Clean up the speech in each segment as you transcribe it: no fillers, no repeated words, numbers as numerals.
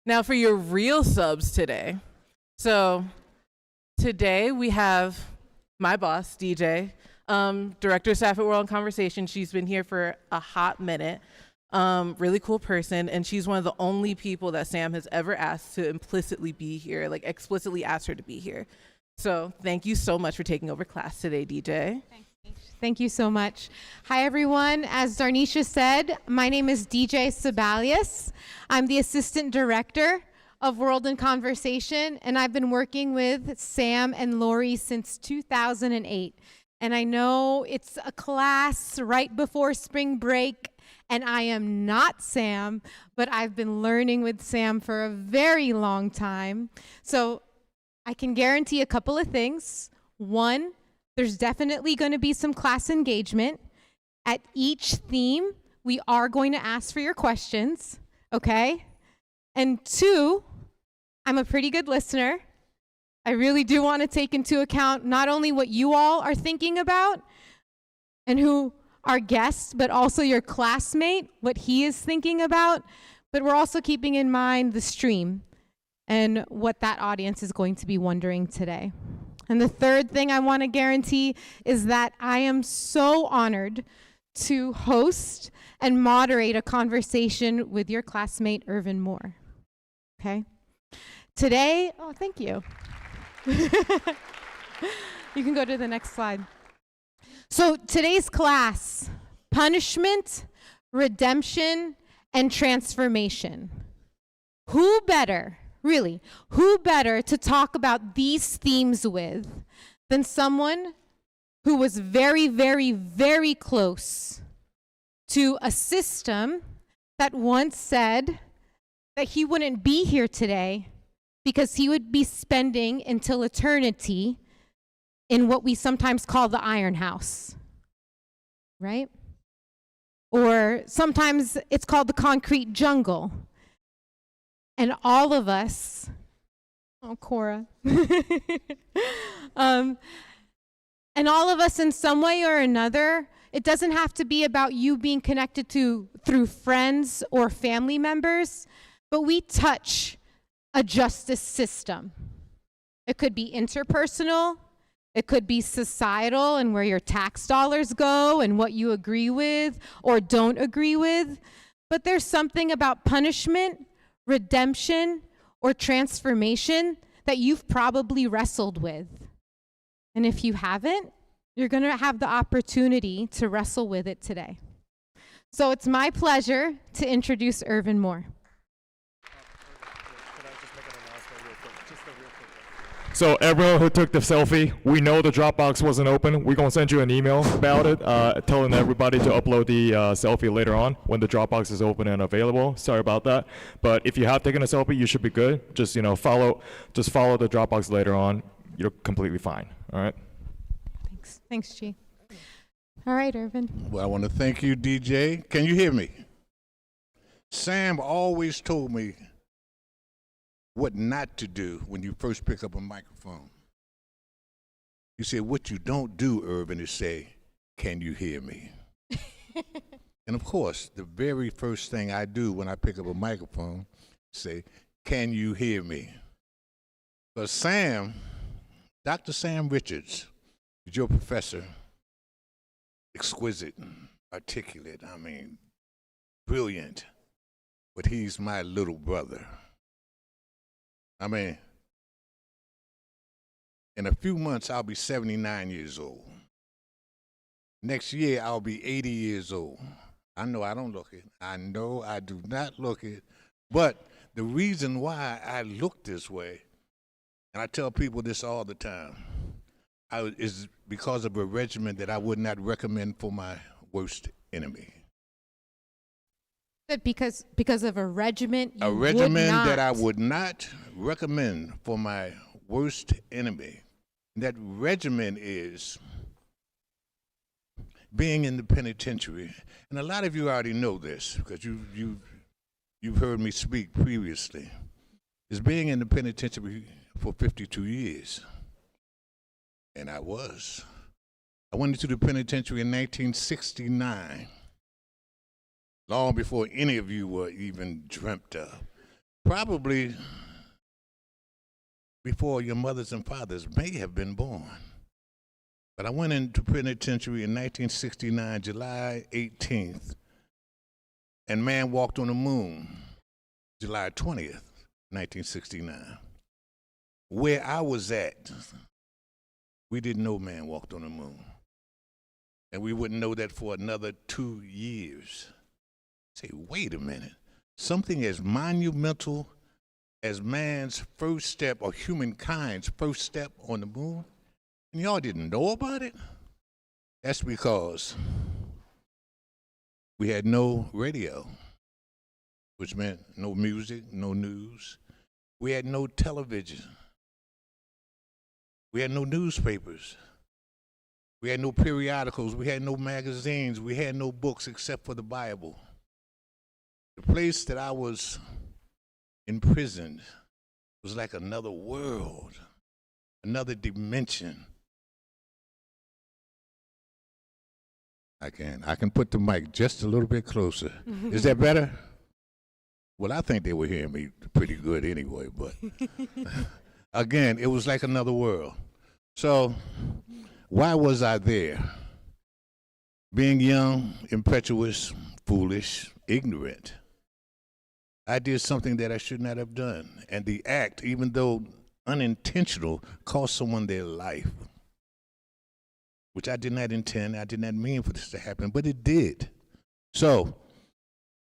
Now for your real subs today. So today we have my boss, DJ, Director of Staff at World in Conversation. She's been here for a hot minute. Really cool person, and she's one of the only people that Sam has ever asked to implicitly be here, like explicitly asked her to be here. So thank you so much for taking over class today, DJ. Thank you so much. Hi, everyone. As Darnisha said, my name is DJ Sebalius. I'm the Assistant Director of World in Conversation, and I've been working with Sam and Lori since 2008. And I know it's a class right before spring break, and I am not Sam, but I've been learning with Sam for a very long time. So I can guarantee a couple of things. One, there's definitely going to be some class engagement. At each theme, we are going to ask for your questions, okay? And two, I'm a pretty good listener. I really do want to take into account not only what you all are thinking about and who our guests, but also your classmate, what he is thinking about. But we're also keeping in mind the stream and what that audience is going to be wondering today. And the third thing I want to guarantee is that I am so honored to host and moderate a conversation with your classmate, Irvin Moore. Okay? Today, oh, thank you. You can go to the next slide. So today's class, punishment, redemption, and transformation. Who better to talk about these themes with than someone who was very, very, very close to a system that once said that he wouldn't be here today because he would be spending until eternity in what we sometimes call the Iron House, right? Or sometimes it's called the concrete jungle. And all of us, oh, Cora, and all of us in some way or another, it doesn't have to be about you being connected to through friends or family members, but we touch a justice system. It could be interpersonal, it could be societal and where your tax dollars go and what you agree with or don't agree with, but there's something about punishment, redemption, or transformation that you've probably wrestled with. And if you haven't, you're going to have the opportunity to wrestle with it today. So it's my pleasure to introduce Irvin Moore. So everyone who took the selfie, we know the Dropbox wasn't open. We're going to send you an email about it, telling everybody to upload the selfie later on when the Dropbox is open and available. Sorry about that. But if you have taken a selfie, you should be good. Just, follow the Dropbox later on. You're completely fine, all right? Thanks, G. All right, Irvin. Well, I want to thank you, DJ. Can you hear me? Sam always told me what not to do when you first pick up a microphone. He said, what you don't do, Irvin, is say, can you hear me? And of course, the very first thing I do when I pick up a microphone, say, can you hear me? But Sam, Dr. Sam Richards, is your professor, exquisite, articulate, brilliant, but he's my little brother. In a few months, I'll be 79 years old. Next year, I'll be 80 years old. I know I don't look it. I know I do not look it. But the reason why I look this way, and I tell people this all the time, is because of a regimen that I would not recommend for my worst enemy. Because of a regimen you a regimen would not. That I would not recommend for my worst enemy. That regimen is being in the penitentiary. And a lot of you already know this because you've heard me speak previously. Is being in the penitentiary for 52 years. And I was. I went into the penitentiary in 1969. Long before any of you were even dreamt of. probably before your mothers and fathers may have been born. But I went into penitentiary in 1969, July 18th, and man walked on the moon, July 20th, 1969. Where I was at, we didn't know man walked on the moon. And we wouldn't know that for another 2 years. Say, wait a minute. Something as monumental as man's first step, or humankind's first step on the moon, and y'all didn't know about it? That's because we had no radio, which meant no music, no news. We had no television. We had no newspapers. We had no periodicals. We had no magazines. We had no books except for the Bible. The place that I was imprisoned was like another world, another dimension. I can put the mic just a little bit closer. Is that better? Well, I think they were hearing me pretty good anyway, but again, it was like another world. So why was I there? Being young, impetuous, foolish, ignorant, I did something that I should not have done. And the act, even though unintentional, cost someone their life, which I did not intend. I did not mean for this to happen, but it did. So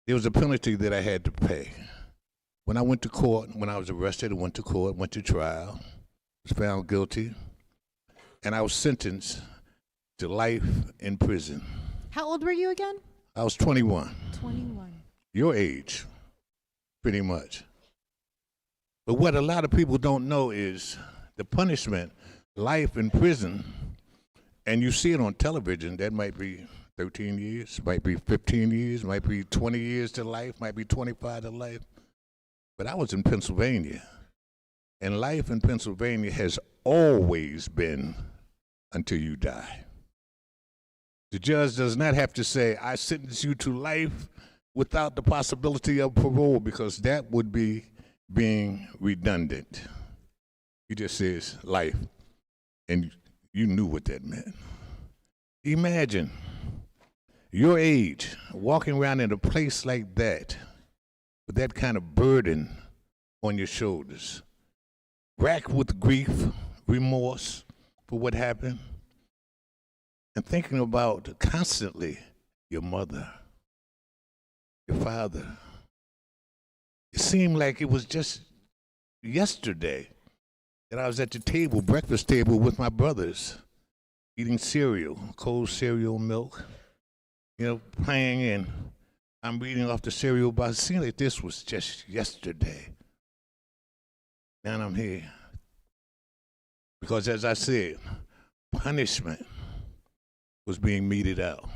there was a penalty that I had to pay. When I went to court, when I was arrested, I went to court, went to trial, was found guilty, and I was sentenced to life in prison. How old were you again? I was 21. 21. Your age, pretty much. But what a lot of people don't know is the punishment, life in prison, and you see it on television, that might be 13 years, might be 15 years, might be 20 years to life, might be 25 to life. But I was in Pennsylvania, and life in Pennsylvania has always been until you die. The judge does not have to say, I sentence you to life without the possibility of parole, because that would be being redundant. He just says life, and you knew what that meant. Imagine your age walking around in a place like that with that kind of burden on your shoulders, racked with grief, remorse for what happened, and thinking about constantly your mother, your father. It seemed like it was just yesterday that I was at the table, breakfast table with my brothers, eating cereal, cold cereal, milk, playing, and I'm reading off the cereal box. It seemed like this was just yesterday. Now I'm here. Because as I said, punishment was being meted out.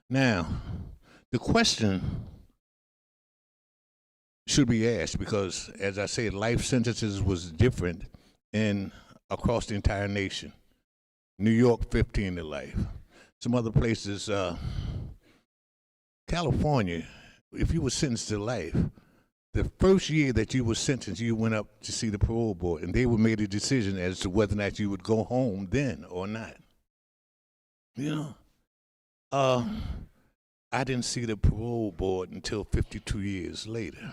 Now, the question should be asked, because as I said, life sentences was different across the entire nation. New York, 15 to life. Some other places, California, if you were sentenced to life, the first year that you were sentenced, you went up to see the parole board, and they would make a decision as to whether or not you would go home then or not. I didn't see the parole board until 52 years later.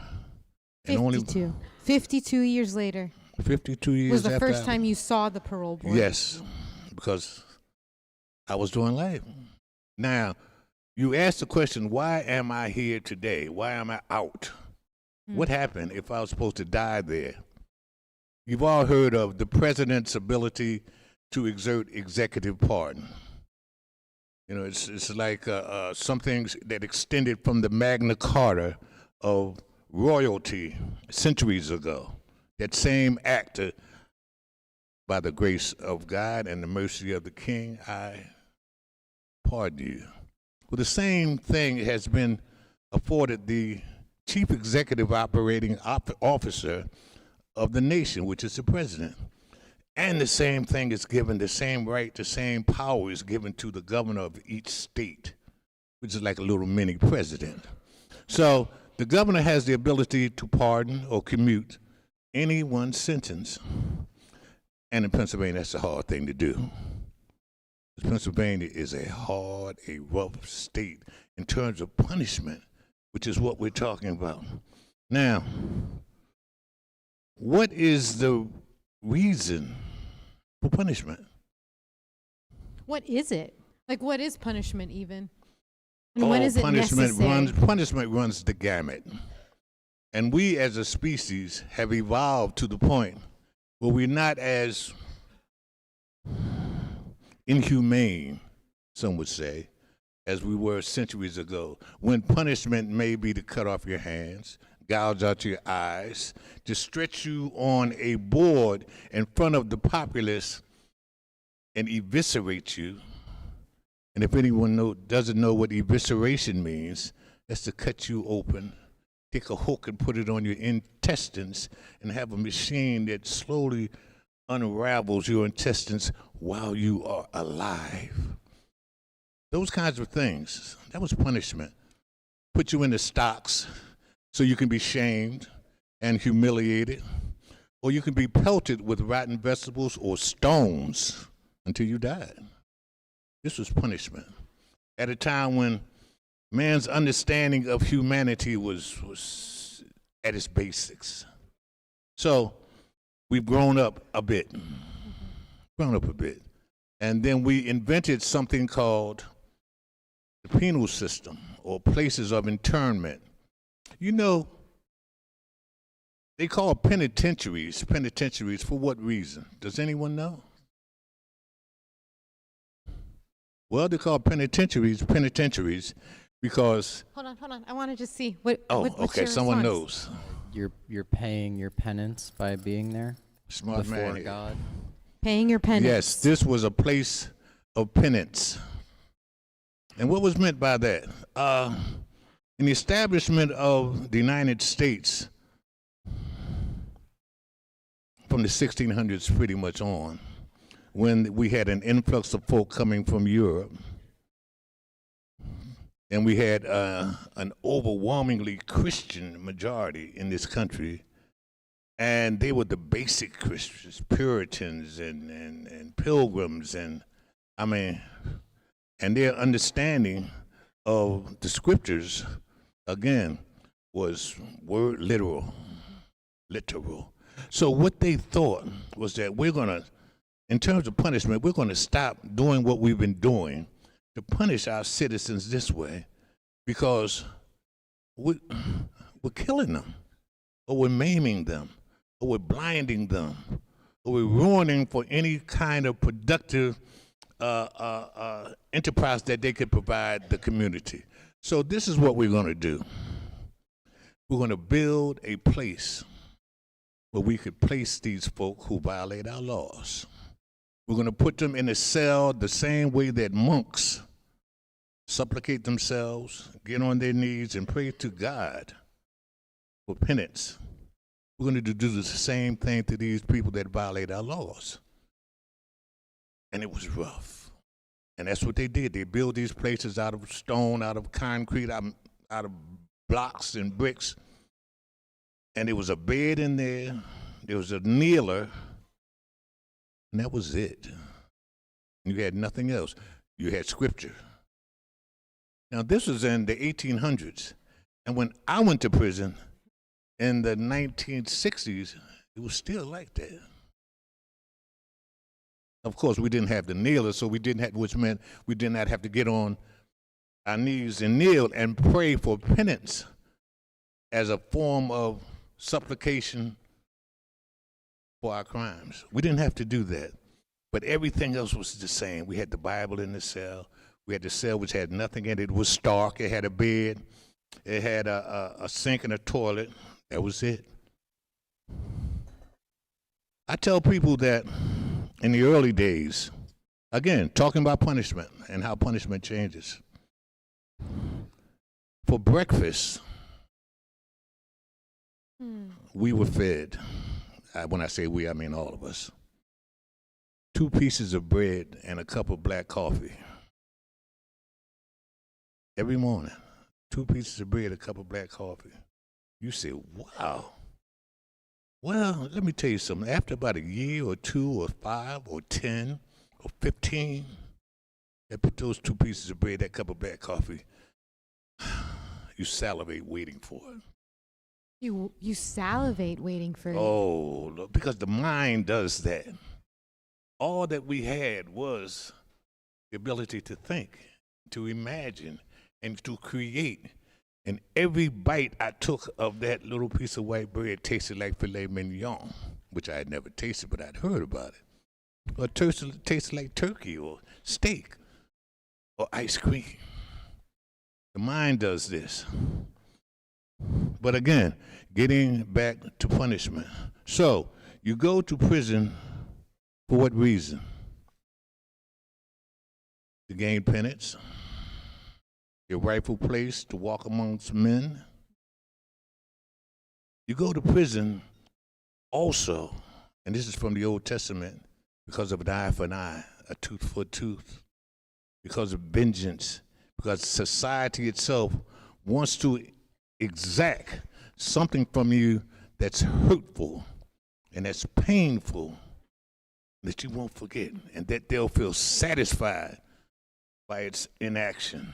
52. 52 years later. 52 years Was the after first time you saw the parole board? Yes, because I was doing life. Now, you asked the question, why am I here today? Why am I out? What happened if I was supposed to die there? You've all heard of the president's ability to exert executive pardon. It's like something that extended from the Magna Carta of royalty centuries ago. That same act, by the grace of God and the mercy of the King, I pardon you. Well, the same thing has been afforded the chief executive operating officer of the nation, which is the president. And the same thing is given, the same right, the same power is given to the governor of each state, which is like a little mini president. So The governor has the ability to pardon or commute any one sentence. And in Pennsylvania, that's a hard thing to do. Pennsylvania is a rough state in terms of punishment, which is what we're talking about. Now, what is the reason for punishment? What is it? Like, what is punishment even? And when is it punishment necessary? Punishment runs the gamut. And we as a species have evolved to the point where we're not as inhumane, some would say, as we were centuries ago, when punishment may be to cut off your hands, gouge out your eyes, to stretch you on a board in front of the populace and eviscerate you. And if anyone doesn't know what evisceration means, that's to cut you open, take a hook and put it on your intestines, and have a machine that slowly unravels your intestines while you are alive. Those kinds of things, that was punishment. Put you in the stocks so you can be shamed and humiliated, or you can be pelted with rotten vegetables or stones until you died. This was punishment at a time when man's understanding of humanity was at its basics. So we've grown up a bit. And then we invented something called the penal system, or places of internment. You know, they call penitentiaries for what reason? Does anyone know? Well, they call penitentiaries because... Hold on. I want to just see. What's okay, your someone response? knows. You're paying your penance by being there Smart before man here. God. Paying your penance. Yes, this was a place of penance. And what was meant by that? In the establishment of the United States from the 1600s pretty much on, when we had an influx of folk coming from Europe, and we had an overwhelmingly Christian majority in this country, and they were the basic Christians, Puritans and Pilgrims, and their understanding of the scriptures, again, was word literal. So what they thought was that in terms of punishment, we're going to stop doing what we've been doing to punish our citizens this way, because we're killing them, or we're maiming them, or we're blinding them, or we're ruining for any kind of productive enterprise that they could provide the community. So this is what we're going to do. We're going to build a place where we could place these folk who violate our laws. We're going to put them in a cell the same way that monks supplicate themselves, get on their knees, and pray to God for penance. We're going to do the same thing to these people that violate our laws. And it was rough. And that's what they did. They built these places out of stone, out of concrete, out of blocks and bricks. And there was a bed in there. There was a kneeler. And that was it. You had nothing else. You had scripture. Now, this was in the 1800s. And when I went to prison in the 1960s, it was still like that. Of course, we didn't have the kneeler, so which meant we did not have to get on our knees and kneel and pray for penance as a form of supplication for our crimes. We didn't have to do that. But everything else was the same. We had the Bible in the cell. We had the cell which had nothing in it. It was stark. It had a bed. It had a sink and a toilet. That was it. I tell people that in the early days, again, talking about punishment and how punishment changes. For breakfast, we were fed. When I say we, I mean all of us. 2 pieces of bread and a cup of black coffee. Every morning, 2 pieces of bread, a cup of black coffee. You say, wow. Well, let me tell you something. After about a year or 2 or 5 or 10 or 15, they put those 2 pieces of bread, that cup of black coffee, you salivate waiting for it. You salivate waiting for it. Oh, look, because the mind does that. All that we had was the ability to think, to imagine, and to create. And every bite I took of that little piece of white bread tasted like filet mignon, which I had never tasted, but I'd heard about it. Or it tasted like turkey or steak or ice cream. The mind does this. But again, getting back to punishment. So, you go to prison for what reason? To gain penance, your rightful place to walk amongst men. You go to prison also, and this is from the Old Testament, because of an eye for an eye, a tooth for a tooth, because of vengeance, because society itself wants to exact something from you that's hurtful and that's painful that you won't forget, and that they'll feel satisfied by its inaction.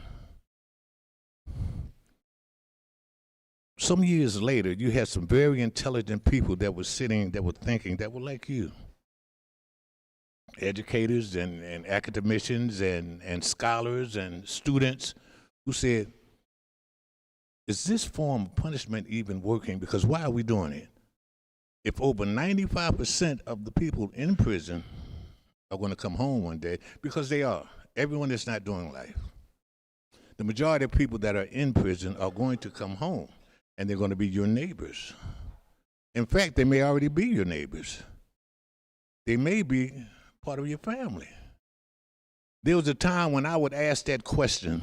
Some years later, you had some very intelligent people that were sitting, that were thinking, that were like you. Educators and academicians and scholars and students who said, is this form of punishment even working? Because why are we doing it? If over 95% of the people in prison are going to come home one day, because they are, everyone that's not doing life. The majority of people that are in prison are going to come home, and they're going to be your neighbors. In fact, they may already be your neighbors. They may be part of your family. There was a time when I would ask that question,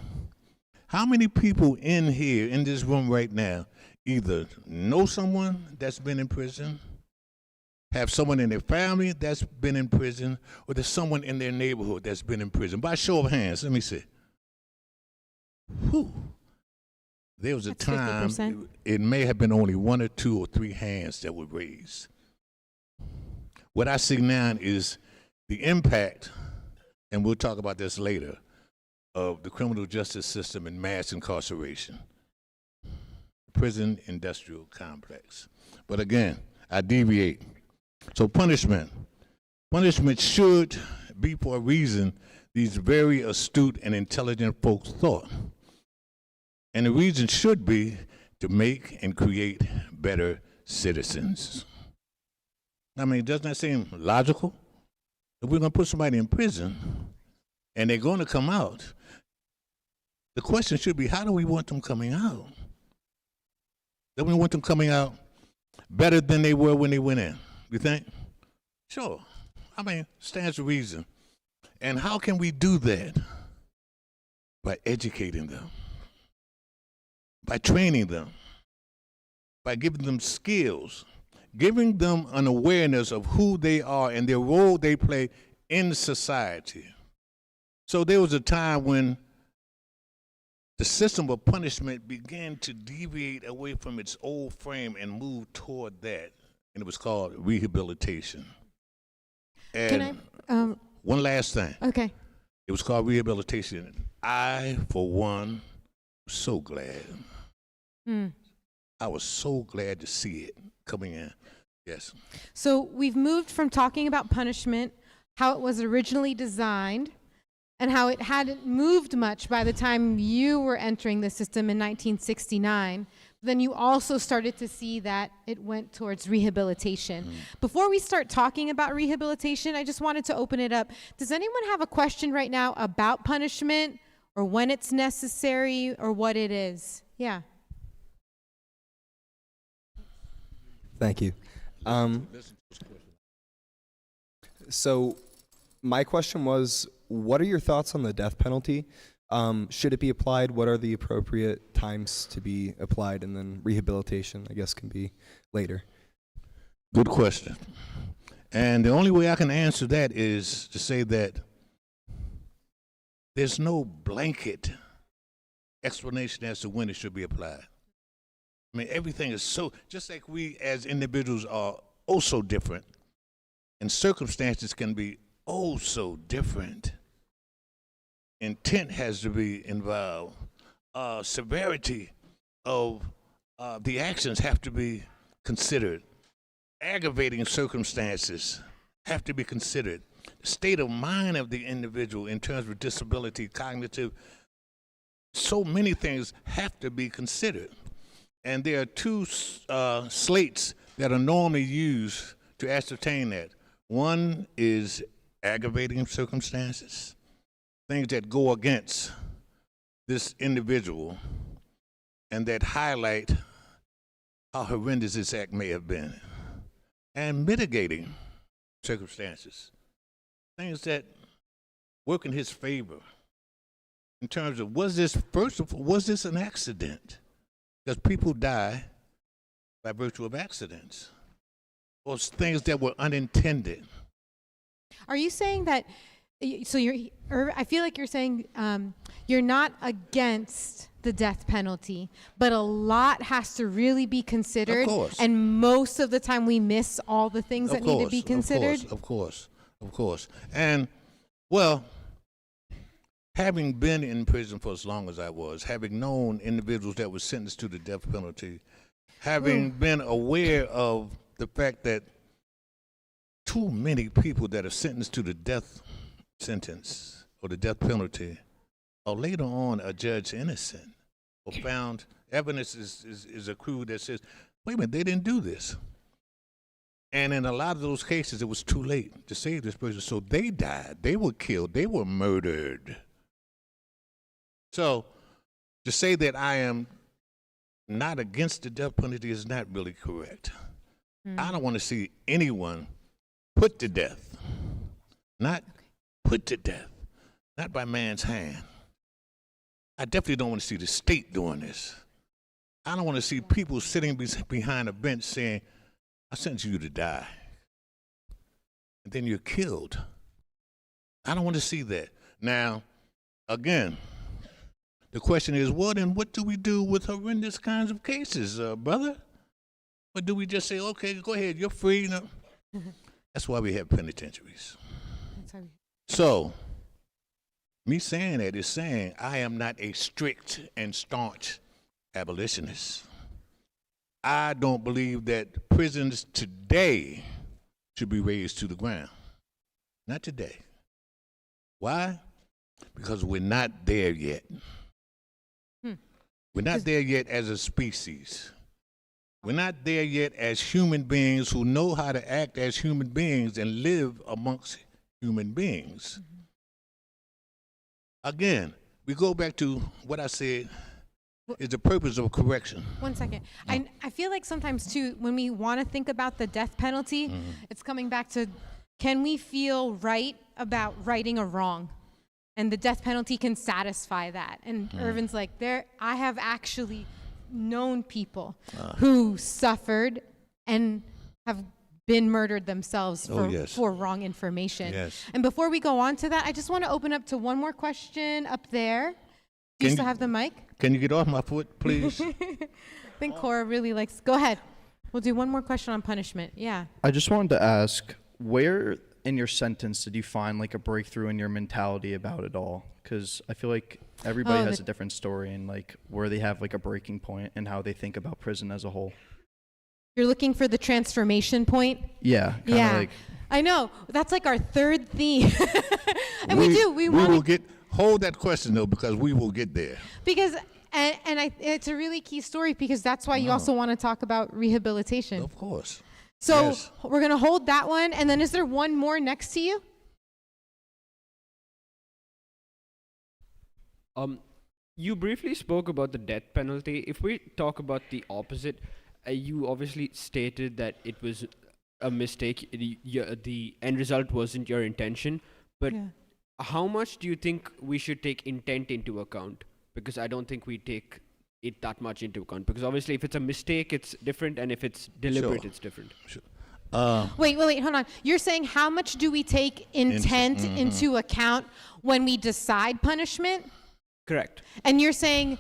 how many people in here, in this room right now, either know someone that's been in prison, have someone in their family that's been in prison, or there's someone in their neighborhood that's been in prison? By show of hands, let me see. Whew. There was a That's time, 50%. it may have been only 1 or 2 or 3 hands that were raised. What I see now is the impact, and we'll talk about this later, of the criminal justice system and mass incarceration, prison industrial complex. But again, I deviate. So punishment should be for a reason these very astute and intelligent folks thought. And the reason should be to make and create better citizens. I mean, doesn't that seem logical? If we're going to put somebody in prison and they're going to come out, the question should be, how do we want them coming out? Do we want them coming out better than they were when they went in? You think? Sure. I mean, stands to reason. And how can we do that? By educating them, by training them, by giving them skills, giving them an awareness of who they are and their role they play in society. So there was a time when the system of punishment began to deviate away from its old frame and move toward that, and it was called rehabilitation. And one last thing. Okay. It was called rehabilitation. I, for one, was so glad. I was so glad to see it coming in. Yes. So we've moved from talking about punishment, how it was originally designed, and how it hadn't moved much by the time you were entering the system in 1969. Then you also started to see that it went towards rehabilitation. Before we start talking about rehabilitation, I just wanted to open it up. Does anyone have a question right now about punishment or when it's necessary or what it is? Yeah. Thank you. So my question was, what are your thoughts on the death penalty? Should it be applied? What are the appropriate times to be applied? And then rehabilitation, I guess, can be later. Good question. And the only way I can answer that is to say that there's no blanket explanation as to when it should be applied. I mean, everything is so, just like we as individuals are oh so different, and circumstances can be oh so different. Intent has to be involved. Severity of the actions have to be considered. Aggravating circumstances have to be considered. State of mind of the individual in terms of disability, cognitive, so many things have to be considered. And there are two slates that are normally used to ascertain that. One is aggravating circumstances, things that go against this individual and that highlight how horrendous this act may have been. And mitigating circumstances, things that work in his favor in terms of, was this an accident? Because people die by virtue of accidents or things that were unintended. Are you saying that, so I feel like you're saying you're not against the death penalty, but a lot has to really be considered. Of course. And most of the time we miss all the things that need to be considered. Of course. And, well, having been in prison for as long as I was, having known individuals that were sentenced to the death penalty, having been aware of the fact that too many people that are sentenced to the death sentence or the death penalty are later on adjudged innocent or found evidence is accrued that says, wait a minute, they didn't do this. And in a lot of those cases, it was too late to save this person. So they died, they were killed, they were murdered. So to say that I am not against the death penalty is not really correct. I don't want to see anyone put to death, not put to death, not by man's hand. I definitely don't want to see the state doing this. I don't want to see people sitting behind a bench saying, I sentence you to die, and then you're killed. I don't want to see that. Now, again, the question is, well, then what do we do with horrendous kinds of cases, brother? Or do we just say, okay, go ahead, you're free? No. That's why we have penitentiaries. So, me saying that is saying I am not a strict and staunch abolitionist. I don't believe that prisons today should be razed to the ground. Not today. Why? Because we're not there yet. We're not there yet as a species. We're not there yet as human beings who know how to act as human beings and live amongst human beings. Again, we go back to what I said is the purpose of correction. 1 second. I feel like sometimes too, when we want to think about the death penalty, it's coming back to, can we feel right about righting a wrong? And the death penalty can satisfy that. And Irvin's like, I have actually known people who suffered and have been murdered themselves for wrong information. Yes. And before we go on to that, I just want to open up to one more question up there. Do you still have the mic? Can you get off my foot, please? I think Cora really likes, go ahead. We'll do one more question on punishment. Yeah. I just wanted to ask, where in your sentence did you find like a breakthrough in your mentality about it all? Because I feel like everybody has a different story and like where they have like a breaking point and how they think about prison as a whole. You're looking for the transformation point? Yeah. Yeah. Like, I know. That's like our third theme. And we will get, hold that question though, because we will get there. Because, it's a really key story because that's why you also want to talk about rehabilitation. Of course. So Yes. we're going to hold that one. And then is there one more next to you? You briefly spoke about the death penalty. If we talk about the opposite, you obviously stated that it was a mistake. The end result wasn't your intention. But how much do you think we should take intent into account? Because I don't think we take it that much into account. Because obviously if it's a mistake, it's different. And if it's deliberate, it's different. Sure. Wait, hold on. You're saying how much do we take intent into account when we decide punishment? Correct. And you're saying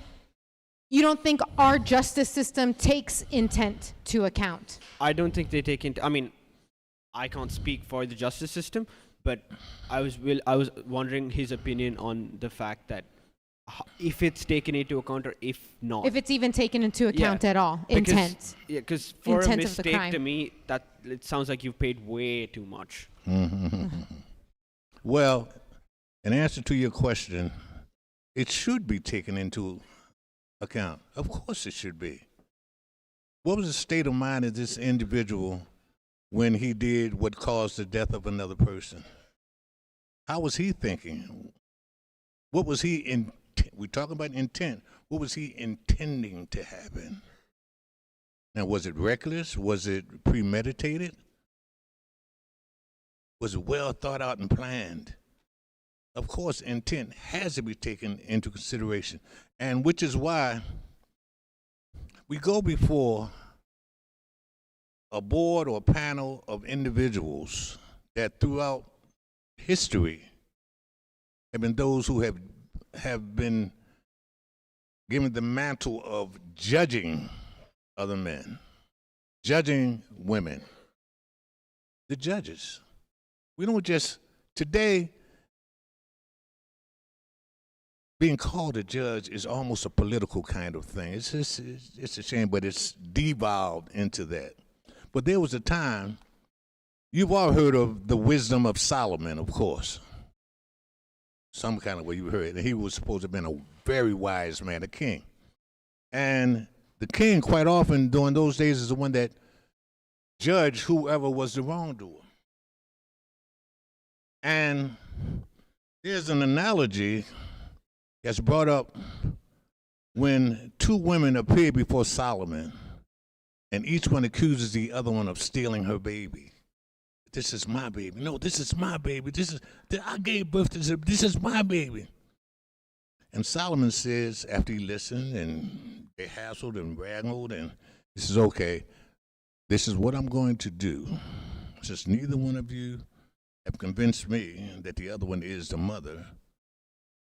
You don't think our justice system takes intent to account? I don't think they take into. I mean, I can't speak for the justice system, but I was wondering his opinion on the fact that if it's taken into account or if not. If it's even taken into account Yeah. at all, Because- intent. Yeah, because for Intent a of the mistake crime. to me, that it sounds like you've paid way too much. Well, in answer to your question, it should be taken into account. Of course it should be. What was the state of mind of this individual when he did what caused the death of another person? How was he thinking? What was he we're talking about intent. What was he intending to happen? Now, was it reckless? Was it premeditated? Was it well thought out and planned? Of course, intent has to be taken into consideration, and which is why we go before a board or panel of individuals that throughout history have been those who have been given the mantle of judging other men, judging women, the judges. We don't just, today, being called a judge is almost a political kind of thing. It's a shame, but it's devolved into that. But there was a time, you've all heard of the wisdom of Solomon, of course. Some kind of way you heard it. And he was supposed to have been a very wise man, a king. And the king, quite often during those days, is the one that judged whoever was the wrongdoer. And there's an analogy that's brought up when two women appear before Solomon, and each one accuses the other one of stealing her baby. This is my baby. No, this is my baby. I gave birth to this is my baby. And Solomon says, after he listened and they hassled and wrangled, and he says, okay, this is what I'm going to do. Since neither one of you have convinced me that the other one is the mother,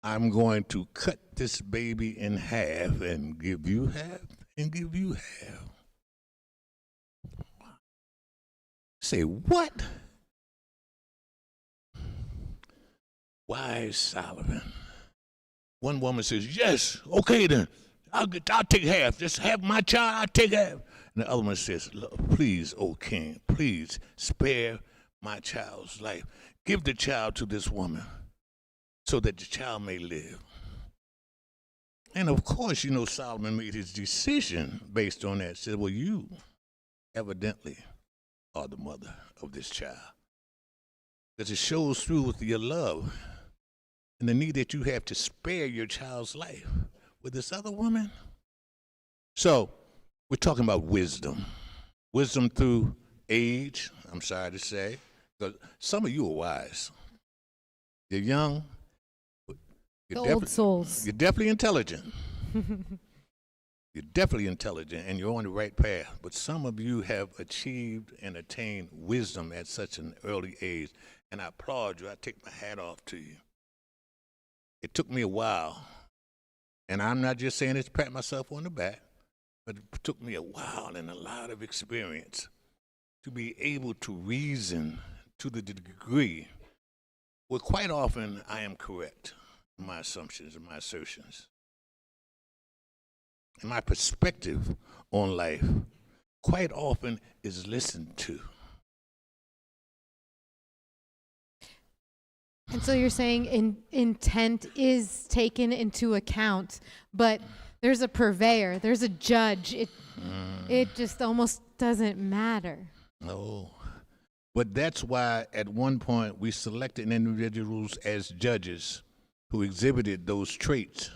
I'm going to cut this baby in half and give you half and give you half. Say, what? Wise Solomon. One woman says, yes, okay then. I'll take half. Just have my child, I'll take half. And the other one says, look, please, O king, please spare my child's life. Give the child to this woman so that the child may live. And of course, you know, Solomon made his decision based on that. Said, well, you evidently are the mother of this child. Because it shows through with your love and the need that you have to spare your child's life with this other woman. So we're talking about wisdom. Wisdom through age, I'm sorry to say. Because some of you are wise. You're young. The old souls. You're definitely intelligent. You're definitely intelligent and you're on the right path. But some of you have achieved and attained wisdom at such an early age. And I applaud you. I take my hat off to you. It took me a while. And I'm not just saying it to pat myself on the back, but it took me a while and a lot of experience to be able to reason to the degree where quite often I am correct in my assumptions and my assertions. And my perspective on life quite often is listened to. And so you're saying intent is taken into account, but there's a purveyor, there's a judge. It just almost doesn't matter. No. But that's why at one point we selected individuals as judges who exhibited those traits.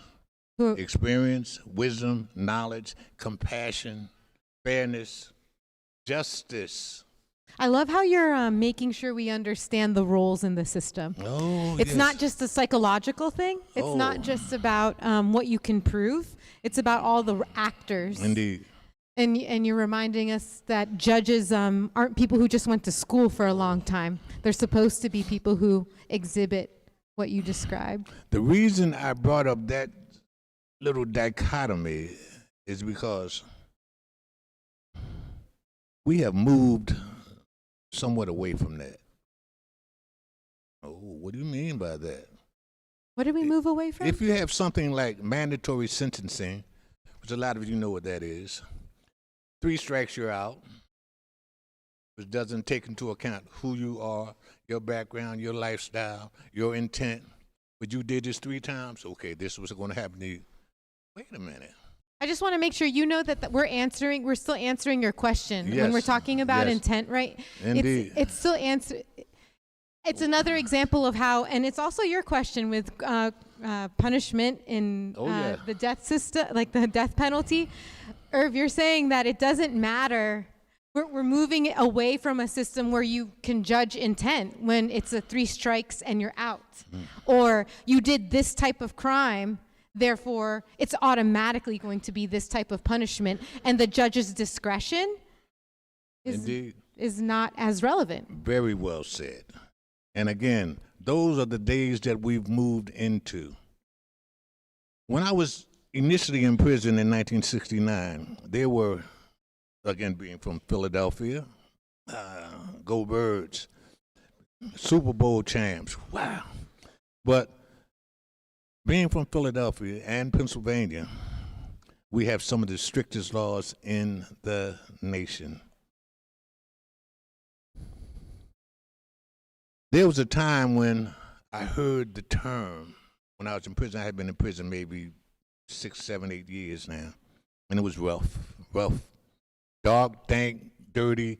Experience, wisdom, knowledge, compassion, fairness, justice. I love how you're making sure we understand the roles in the system. Oh, It's yes. not just a psychological thing. It's not just about what you can prove. It's about all the actors. Indeed. And you're reminding us that judges aren't people who just went to school for a long time. They're supposed to be people who exhibit what you described. The reason I brought up that little dichotomy is because we have moved somewhat away from that. Oh, what do you mean by that? What did we move away from? If you have something like mandatory sentencing, which a lot of you know what that is, 3 strikes you're out, which doesn't take into account who you are, your background, your lifestyle, your intent. But you did this 3 times, okay, this was going to happen to you. Wait a minute. I just want to make sure you know that we're still answering your question when we're Yes, talking about yes. intent, right? Indeed. It's still It's another example of how, and it's also your question with punishment in yeah. the death system, like the death penalty. Irv, you're saying that it doesn't matter. We're moving away from a system where you can judge intent when it's a 3 strikes and you're out, or you did this type of crime. Therefore, it's automatically going to be this type of punishment, and the judge's discretion is not as relevant. Very well said. And again, those are the days that we've moved into. When I was initially in prison in 1969, there were, again, being from Philadelphia, Go Birds, Super Bowl champs, wow. But being from Philadelphia and Pennsylvania, we have some of the strictest laws in the nation. There was a time when I heard the term, when I was in prison. I had been in prison maybe 6, 7, 8 years now, and it was rough, dark, dank, dirty,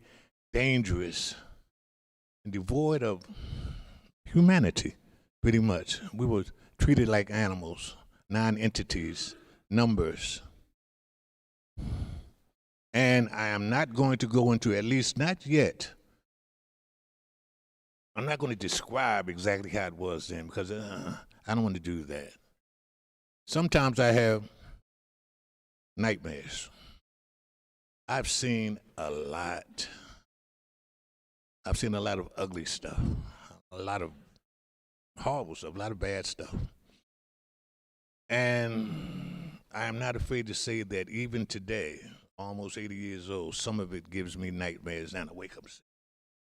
dangerous, and devoid of humanity, pretty much. We were treated like animals, non-entities, numbers. And I am not going to go into, at least not yet, I'm not going to describe exactly how it was then, because I don't want to do that. Sometimes I have nightmares. I've seen a lot. I've seen a lot of ugly stuff, a lot of horrible stuff, a lot of bad stuff. And I am not afraid to say that even today, almost 80 years old, some of it gives me nightmares, and I wake up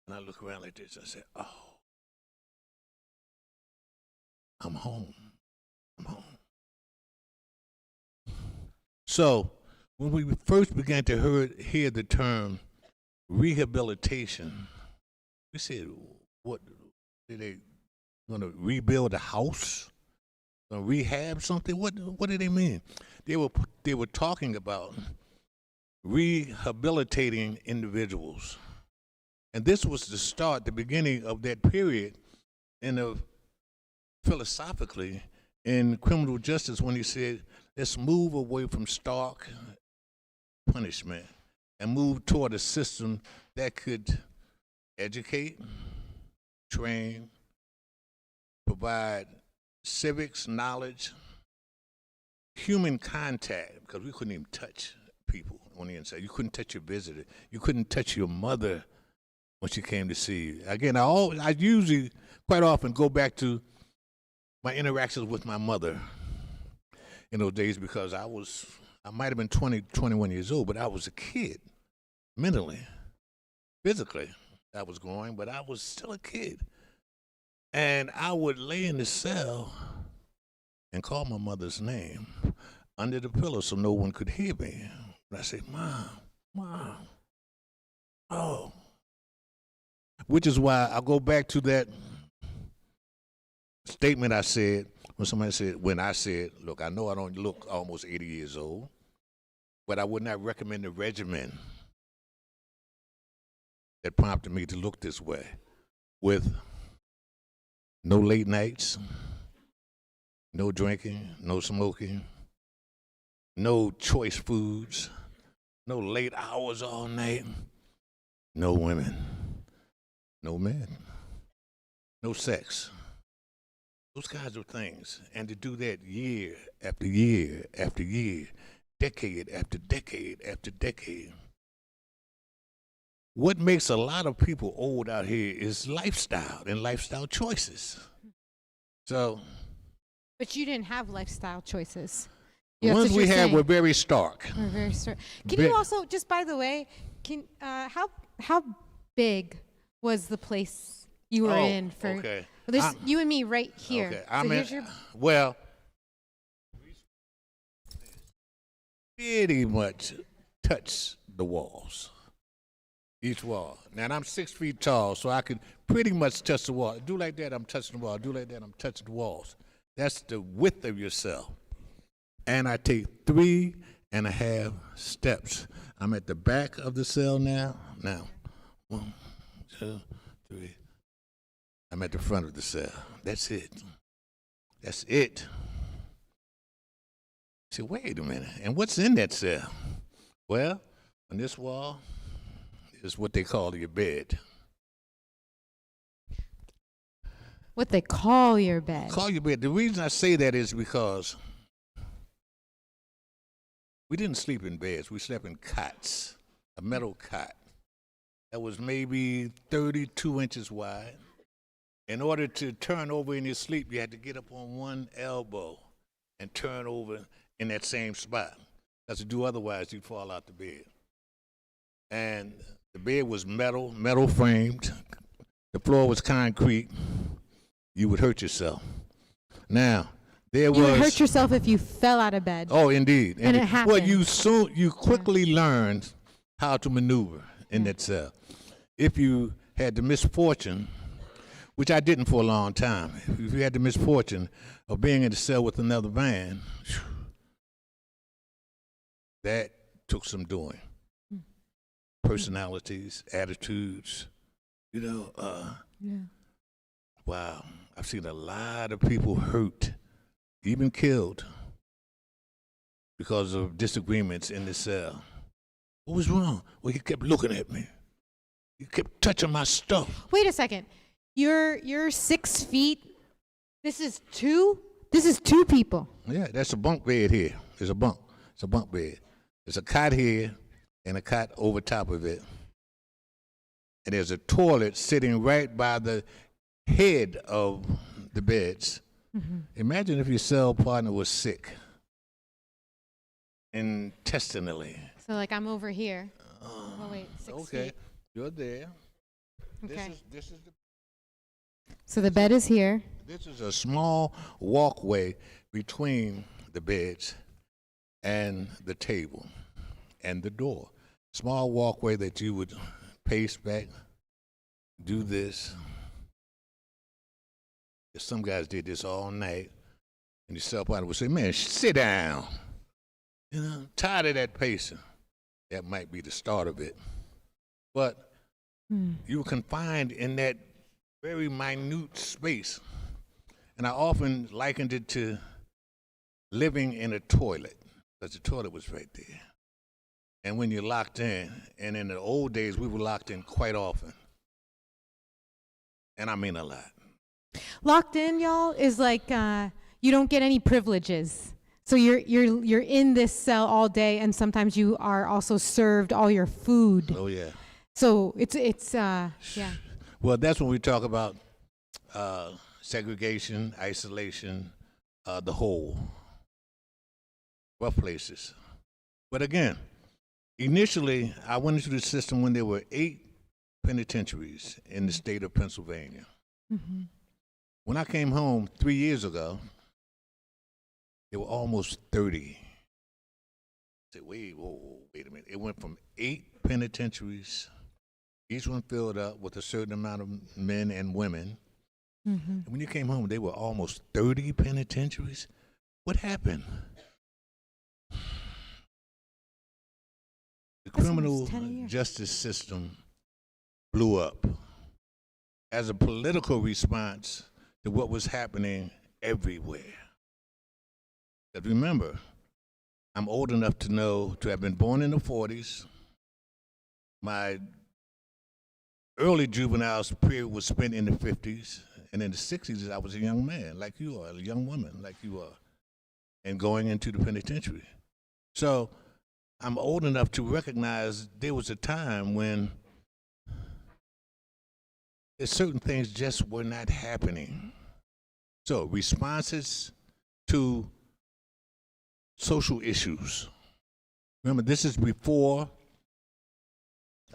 and I look around like this. I say, oh, I'm home. I'm home. So when we first began to hear the term rehabilitation, we said, what, are they going to rebuild a house? Going to rehab something? What do they mean? They were talking about rehabilitating individuals. And this was the start, the beginning of that period philosophically in criminal justice, when he said, let's move away from stark punishment and move toward a system that could educate, train, provide civics, knowledge, human contact, because we couldn't even touch people on the inside. You couldn't touch your visitor. You couldn't touch your mother when she came to see you. Again, I usually quite often go back to my interactions with my mother in those days, because I might have been 20, 21 years old, but I was a kid, mentally, physically. I was growing, but I was still a kid. And I would lay in the cell and call my mother's name under the pillow so no one could hear me. And I say, Mom, oh. Which is why I go back to that statement I said when I said, look, I know I don't look almost 80 years old, but I would not recommend the regimen that prompted me to look this way, with no late nights, no drinking, no smoking, no choice foods, no late hours all night, no women, no men, no sex. Those kinds of things. And to do that year after year after year, decade after decade after decade. What makes a lot of people old out here is lifestyle and lifestyle choices. So. But you didn't have lifestyle choices. The Yeah, that's ones what we you're had saying. were very stark. We're very sorry. Can Ve- you also, just by the way, how big was the place you were Oh, in for? okay. There's I'm- you and me right here. Okay, So here's your. well, pretty much touch the walls. Each wall. Now, and I'm 6 feet tall, so I can pretty much touch the wall. Do like that, I'm touching the wall. Do like that, I'm touching the walls. That's the width of your cell. And I take 3.5 steps. I'm at the back of the cell now. Now, 1, 2, 3. I'm at the front of the cell. That's it. That's it. Say, wait a minute. And what's in that cell? Well, on this wall is what they call your bed. What they call your bed. Call your bed. The reason I say that is because we didn't sleep in beds. We slept in cots, a metal cot that was maybe 32 inches wide. In order to turn over in your sleep, you had to get up on one elbow and turn over in that same spot. Because to do otherwise, you'd fall out the bed. And the bed was metal framed. The floor was concrete. You would hurt yourself. Now, there You was. would hurt yourself if you fell out of bed. Oh, indeed. And it Well, happened. you quickly learned how to maneuver in that cell. If you had the misfortune, which I didn't for a long time, if you had the misfortune of being in the cell with another man, that took some doing. Personalities, attitudes, wow. I've seen a lot of people hurt, even killed, because of disagreements in the cell. What was wrong? Well, he kept looking at me. He kept touching my stuff. Wait a second. You're 6 feet. This is two people. Yeah, that's a bunk bed here. It's a bunk. It's a bunk bed. There's a cot here and a cot over top of it. And there's a toilet sitting right by the head of the beds. Mm-hmm. Imagine if your cell partner was sick intestinally. So like I'm over here. Oh wait, 6 Okay, feet. you're there. Okay. This is So the bed is here. This is a small walkway between the beds and the table and the door. Small walkway that you would pace back, do this. Some guys did this all night, and your cell partner would say, man, sit down. Tired of that pacing. That might be the start of it. But you were confined in that very minute space. And I often likened it to living in a toilet, because the toilet was right there. And when you're locked in, and in the old days, we were locked in quite often. And I mean a lot. Locked in, y'all, is like you don't get any privileges. So you're in this cell all day, and sometimes you are also served all your food. Oh, yeah. So it's yeah. Well, that's when we talk about segregation, isolation, the whole. Rough places. But again, initially, I went into the system when there were 8 penitentiaries in the state of Pennsylvania. Mm-hmm. When I came home 3 years ago, there were almost 30. I said, wait a minute. It went from 8 penitentiaries, each one filled up with a certain amount of men and women. Mm-hmm. And when you came home, there were almost 30 penitentiaries. What happened? The That's criminal almost 10 a year. justice system blew up as a political response to what was happening everywhere. But remember, I'm old enough to know, to have been born in the 40s. My early juvenile period was spent in the 50s, and in the 60s, I was a young man like you are, a young woman like you are, and going into the penitentiary. So I'm old enough to recognize there was a time when certain things just were not happening. So responses to social issues. Remember, this is before,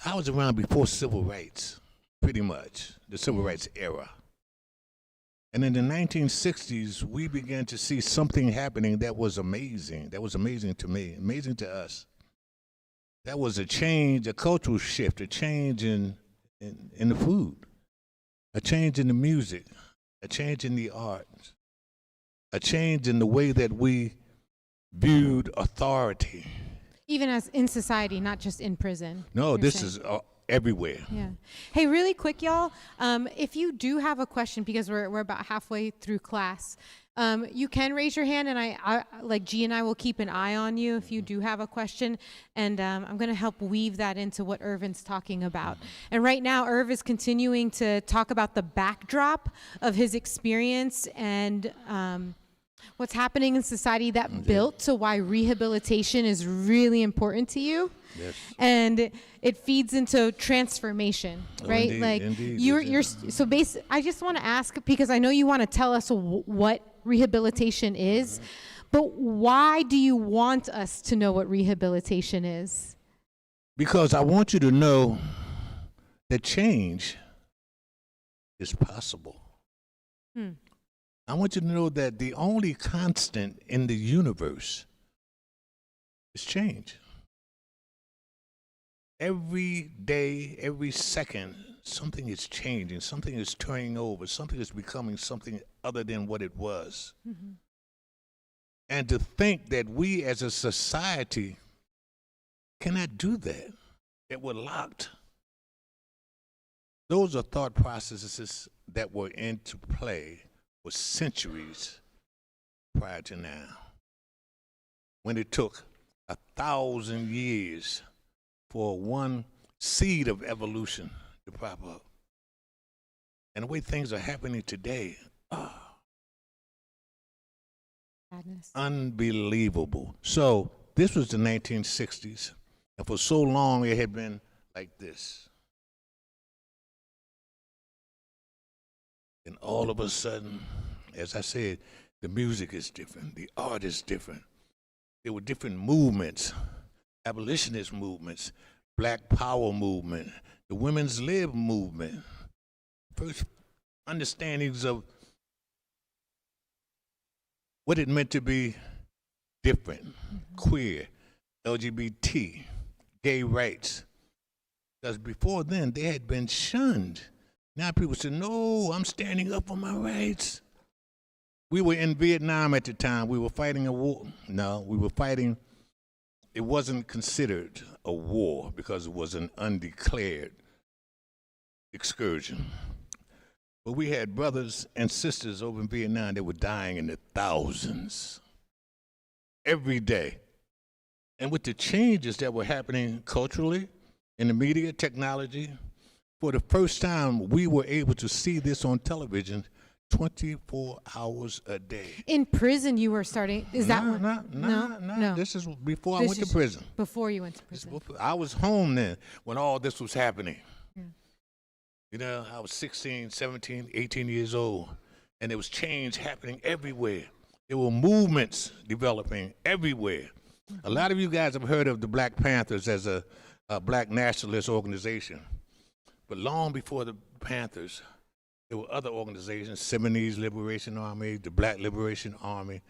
I was around before civil rights, pretty much, the civil rights era. And in the 1960s, we began to see something happening that was amazing. That was amazing to me, amazing to us. That was a change, a cultural shift, a change in the food, a change in the music, a change in the art, a change in the way that we viewed authority. Even as in society, not just in prison. No, you're this saying. is everywhere. Yeah. Hey, really quick, y'all. If you do have a question, because we're about halfway through class, you can raise your hand, and I like G and I will keep an eye on you if you do have a question, and I'm going to help weave that into what Irvin's talking about. And right now, Irv is continuing to talk about the backdrop of his experience and what's happening in society that built to why rehabilitation is really important to you. Yes. And it feeds into transformation, right? Indeed, like indeed, you're so I just want to ask, because I know you want to tell us what rehabilitation is, but why do you want us to know what rehabilitation is? Because I want you to know that change is possible. I want you to know that the only constant in the universe is change. Every day, every second, something is changing, something is turning over, something is becoming something other than what it was. And to think that we as a society cannot do that, that we're locked. Those are thought processes that were into play for centuries prior to now, when it took 1,000 years for one seed of evolution to prop up. And the way things are happening today, Sadness. unbelievable. So this was the 1960s, and for so long it had been like this. And all of a sudden, as I said, the music is different, the art is different. There were different movements, abolitionist movements, Black Power movement, the Women's Lib movement, first understandings of what it meant to be different, queer, LGBT, gay rights. Because before then, they had been shunned. Now people say, no, I'm standing up for my rights. We were in Vietnam at the time. We were fighting a war. No, we were fighting, it wasn't considered a war because it was an undeclared excursion. But we had brothers and sisters over in Vietnam that were dying in the thousands every day. And with the changes that were happening culturally, in the media, technology, for the first time, we were able to see this on television 24 hours a day. In prison, you were starting. Is that what? No. This is before I went to prison. Before you went to prison. I was home then when all this was happening. Yeah. You know, I was 16, 17, 18 years old, and there was change happening everywhere. There were movements developing everywhere. A lot of you guys have heard of the Black Panthers as a black nationalist organization. But long before the Panthers, there were other organizations, Sudanese Liberation Army, the Black Liberation Army,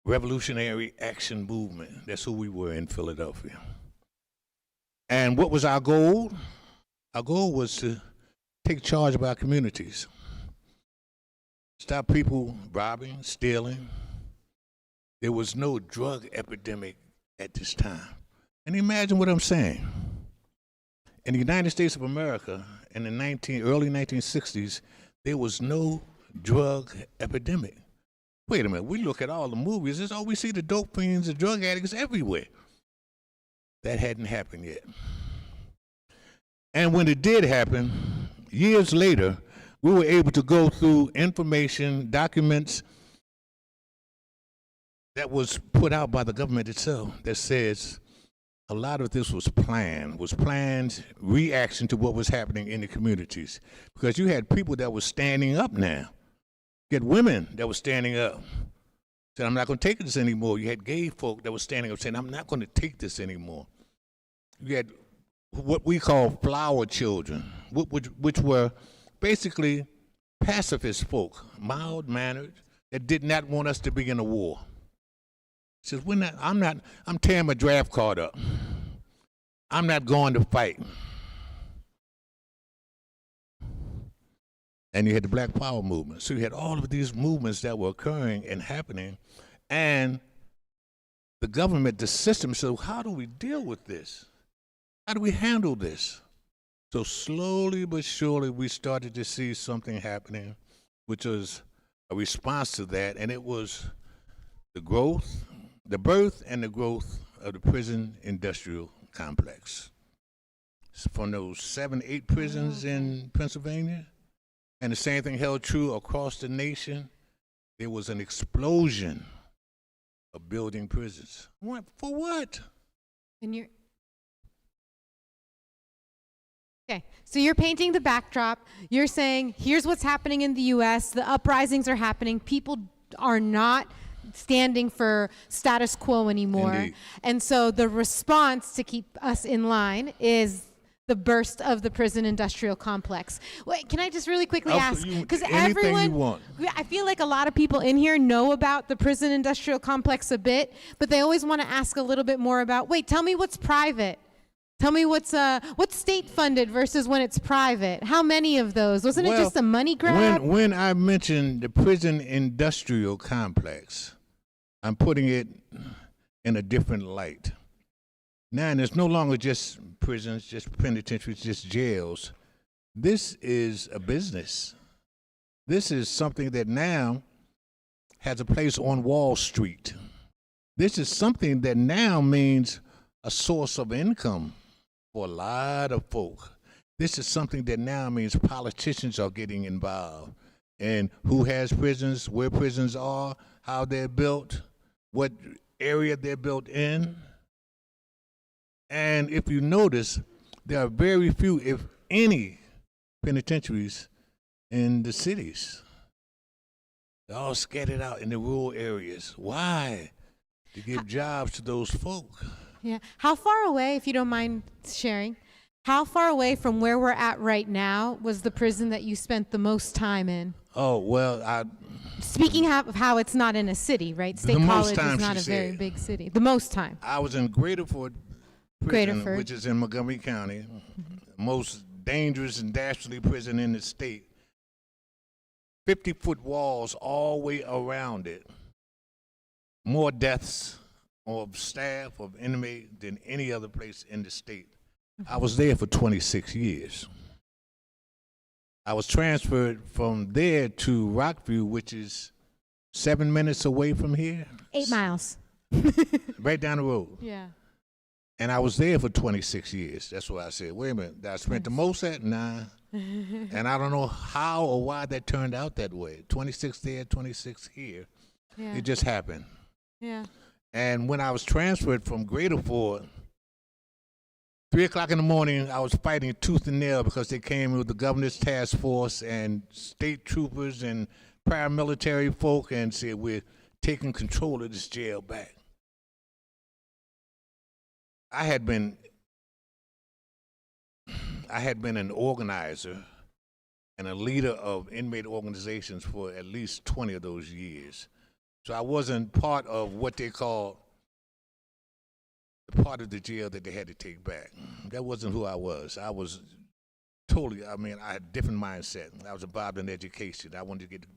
Revolutionary Action Movement. That's who we were in Philadelphia. And what was our goal? Our goal was to take charge of our communities. Stop people robbing, stealing. There was no drug epidemic at this time. And imagine what I'm saying. In the United States of America, in the early 1960s, there was no drug epidemic. Wait a minute, we look at all the movies, we see the dope fiends, the drug addicts everywhere. That hadn't happened yet. And when it did happen, years later, we were able to go through information, documents that was put out by the government itself that says a lot of this was planned reaction to what was happening in the communities. Because you had people that were standing up now. You had women that were standing up Said, I'm not going to take this anymore. You had gay folk that were standing up saying, I'm not going to take this anymore. You had what we call flower children, which were basically pacifist folk, mild-mannered, that did not want us to begin a war. He says, I'm tearing my draft card up. I'm not going to fight. And you had the Black Power movement. So you had all of these movements that were occurring and happening. And the government, the system said, how do we deal with this? How do we handle this? So slowly but surely, we started to see something happening, which was a response to that. And it was the birth and the growth of the prison industrial complex. From those 7, 8 prisons in Pennsylvania, and the same thing held true across the nation, there was an explosion of building prisons. What? For what? And you're okay. So you're painting the backdrop. You're saying, here's what's happening in the U.S. The uprisings are happening. People are not standing for status quo anymore. Indeed. And so the response to keep us in line is the burst of the prison industrial complex. Wait, can I just really quickly ask? Because everyone, you want. I feel like a lot of people in here know about the prison industrial complex a bit, but they always want to ask a little bit more about, wait, tell me what's private. Tell me what's state funded versus when it's private. How many of those? Wasn't it just a money grab? When I mentioned the prison industrial complex, I'm putting it in a different light. Now, and it's no longer just prisons, just penitentiaries, just jails. This is a business. This is something that now has a place on Wall Street. This is something that now means a source of income for a lot of folk. This is something that now means politicians are getting involved in who has prisons, where prisons are, how they're built, what area they're built in. And if you notice, there are very few, if any, penitentiaries in the cities. They're all scattered out in the rural areas. Why? To give jobs to those folk. Yeah. How far away, if you don't mind sharing, how far away from where we're at right now was the prison that you spent the most time in? Oh, well, Speaking of how it's not in a city, right? State College is not a very big city. The most time. I was in Graterford Prison, which is in Montgomery County, most dangerous and dastardly prison in the state. 50-foot walls all the way around it. More deaths of staff, of inmate than any other place in the state. I was there for 26 years. I was transferred from there to Rockview, which is 7 minutes away from here. 8 miles. Right down the road. Yeah. And I was there for 26 years. That's why I said, wait a minute, did I spent the most at? Nah. And I don't know how or why that turned out that way. 26 there, 26 here. Yeah. It just happened. Yeah. And when I was transferred from Graterford, 3 o'clock in the morning, I was fighting tooth and nail because they came with the governor's task force and state troopers and paramilitary folk and said, we're taking control of this jail back. I had been an organizer and a leader of inmate organizations for at least 20 of those years. So I wasn't part of what they call the part of the jail that they had to take back. That wasn't who I was. I was totally, I had a different mindset. I was involved in education. I wanted to get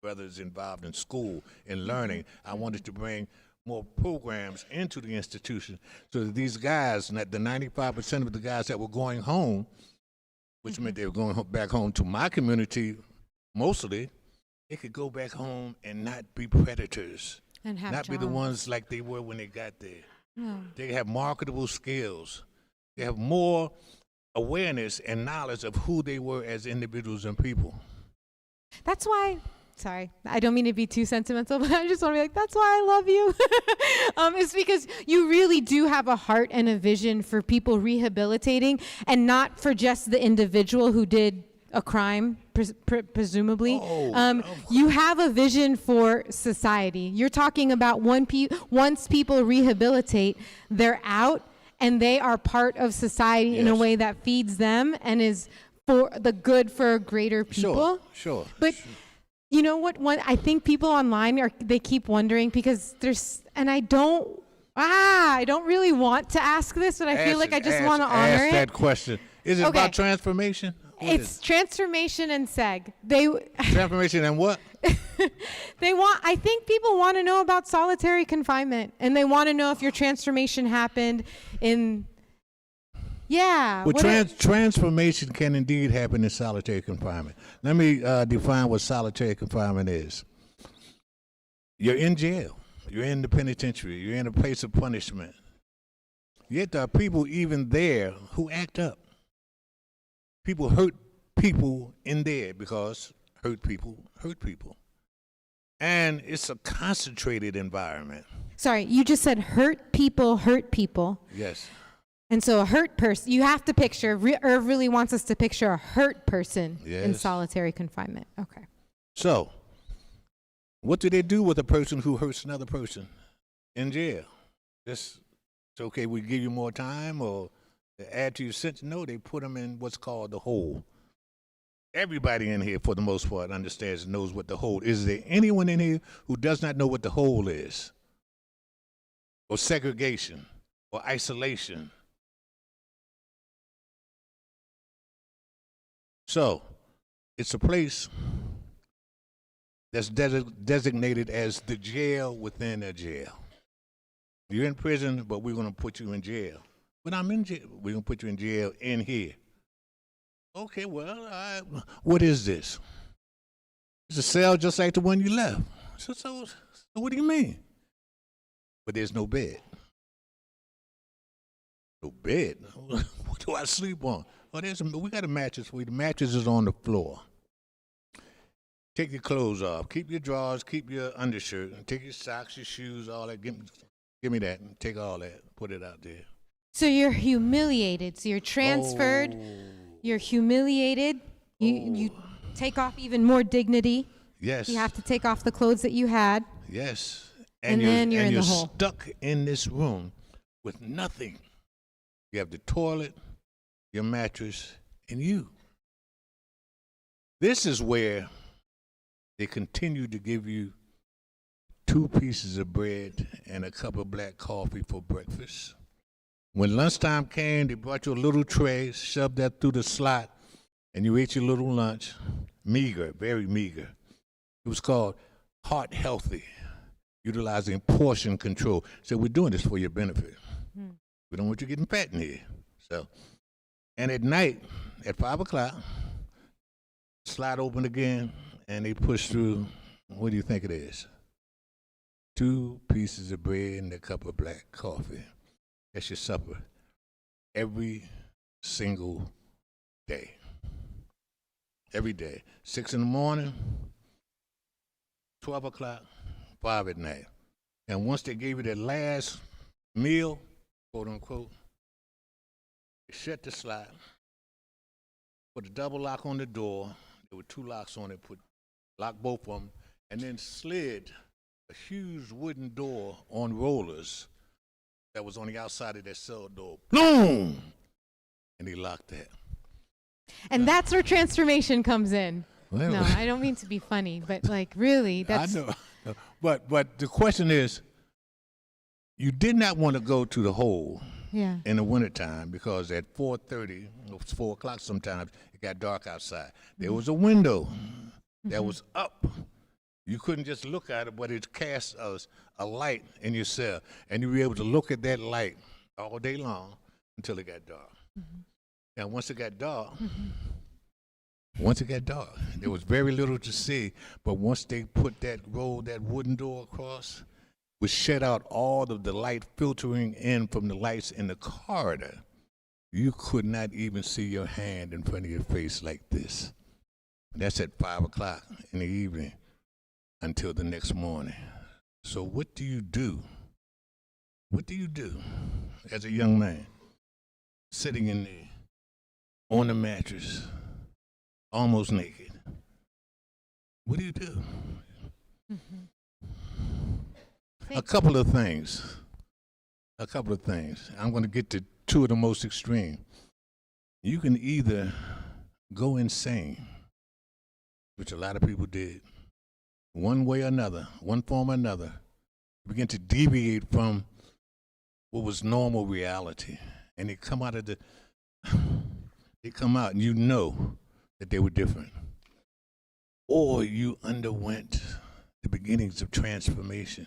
brothers involved in school and learning. I wanted to bring more programs into the institution so that these guys, the 95% of the guys that were going home, which meant they were going back home to my community mostly, they could go back home and not be predators, And have not be the jobs. ones like they were when they got there. No. They have marketable skills. They have more awareness and knowledge of who they were as individuals and people. That's why, sorry, I don't mean to be too sentimental, but I just want to be like, that's why I love you. It's because you really do have a heart and a vision for people rehabilitating and not for just the individual who did a crime, presumably. You have a vision for society. You're talking about once people rehabilitate, they're out and they are part of society in a way that feeds them and is for the good for greater people. Sure. But you know what? I think people online they keep wondering because I don't really want to ask this, but I feel like I just want to honor ask it. Ask that question. Is it about transformation? It's transformation and seg. Transformation and what? I think people want to know about solitary confinement, and they want to know if your transformation happened in. Yeah. Well, transformation can indeed happen in solitary confinement. Let me define what solitary confinement is. You're in jail. You're in the penitentiary. You're in a place of punishment. Yet there are people even there who act up. People hurt people in there because hurt people hurt people. And it's a concentrated environment. Sorry, you just said hurt people hurt people. Yes. And so a hurt person, you have to picture, Irv really wants us to picture a hurt person in solitary confinement. Okay. So, what do they do with a person who hurts another person in jail? It's okay, we give you more time or add to your sentence. No, they put them in what's called the hole. Everybody in here, for the most part, understands and knows what the hole is. Is there anyone in here who does not know what the hole is? Or segregation or isolation? So, it's a place that's designated as the jail within a jail. You're in prison, but we're going to put you in jail. But I'm in jail. We're going to put you in jail in here. Okay, well, what is this? It's a cell just like the one you left. So what do you mean? But there's no bed. No bed? What do I sleep on? We got a mattress for you. The mattress is on the floor. Take your clothes off. Keep your drawers. Keep your undershirt. Take your socks, your shoes, all that. Give me that. Take all that. Put it out there. So you're humiliated. So you're transferred. You're humiliated. You take off even more dignity. Yes. You have to take off the clothes that you had. Yes. And then you're in the hole. You're stuck in this room with nothing. You have the toilet, your mattress, and you. This is where they continue to give you 2 pieces of bread and a cup of black coffee for breakfast. When lunchtime came, they brought you a little tray, shoved that through the slot, and you ate your little lunch. Meager, very meager. It was called Heart Healthy, utilizing portion control. So we're doing this for your benefit. We don't want you getting fat in here. So, and at night, at 5 o'clock, slide open again, and they push through, what do you think it is? 2 pieces of bread and a cup of black coffee. That's your supper. Every single day. Every day. 6 in the morning, 12 o'clock, 5 at night. And once they gave you that last meal, quote unquote, they shut the slot, put a double lock on the door. There were 2 locks on it, locked both of them, and then slid a huge wooden door on rollers that was on the outside of that cell door. Boom! And he locked that. And that's where transformation comes in. Well, no, I don't mean to be funny, but like really, that's. I know. But the question is, you did not want to go to the hole in the wintertime because at 4:30, it's 4 o'clock sometimes, it got dark outside. There was a window that was up. You couldn't just look at it, but it cast a light in your cell, and you were able to look at that light all day long until it got dark. Now, once it got dark, there was very little to see, but once they put that wooden door across, which shut out all of the light filtering in from the lights in the corridor, you could not even see your hand in front of your face like this. That's at 5 o'clock in the evening until the next morning. So what do you do? What do you do as a young man sitting in there on the mattress almost naked. What do you do? A couple of things. I'm going to get to two of the most extreme. You can either go insane, which a lot of people did, one way or another, one form or another, begin to deviate from what was normal reality. And they come out and you know that they were different. Or you underwent the beginnings of transformation.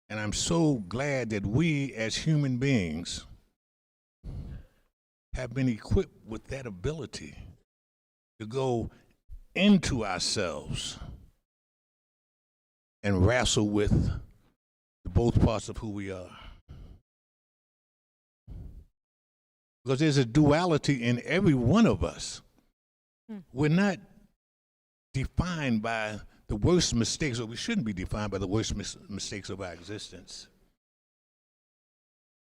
And I'm so glad that we as human beings have been equipped with that ability to go into ourselves and wrestle with the both parts of who we are. Because there's a duality in every one of us. We're not defined by the worst mistakes, or we shouldn't be defined by the worst mistakes of our existence.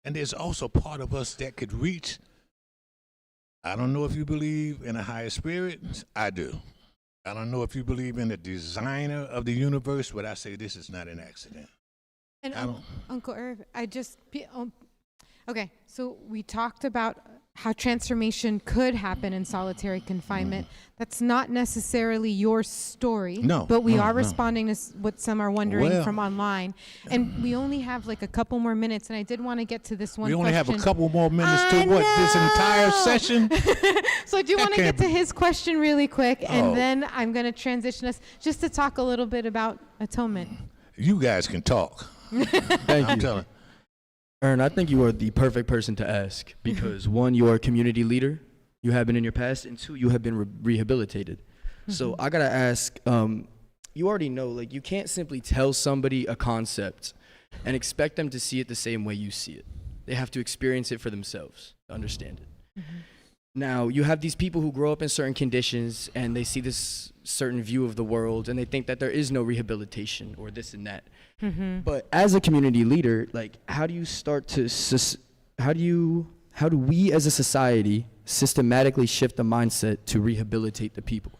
And there's also part of us that could reach, I don't know if you believe in a higher spirit, I do. I don't know if you believe in the designer of the universe, but I say this is not an accident. And Uncle Irv, okay, so we talked about how transformation could happen in solitary confinement. That's not necessarily your story. No, but we are no. responding to what some are wondering Well, from online. And we only have like a couple more minutes, and I did want to get to this one We only have a question. couple more minutes I to what, this entire know. session? So I do want to can't get to his question really quick, and Oh. then I'm going to transition us just to talk a little bit about atonement. You guys can talk. Thank I'm you. telling. Ern, I think you are the perfect person to ask because one, you are a community leader. You have been in your past, and two, you have been rehabilitated. So I gotta ask, you already know, like, you can't simply tell somebody a concept and expect them to see it the same way you see it. They have to experience it for themselves to understand it. Now, you have these people who grow up in certain conditions and they see this certain view of the world and they think that there is no rehabilitation or this and that. But as a community leader, like, how do you start to, how do we as a society systematically shift the mindset to rehabilitate the people?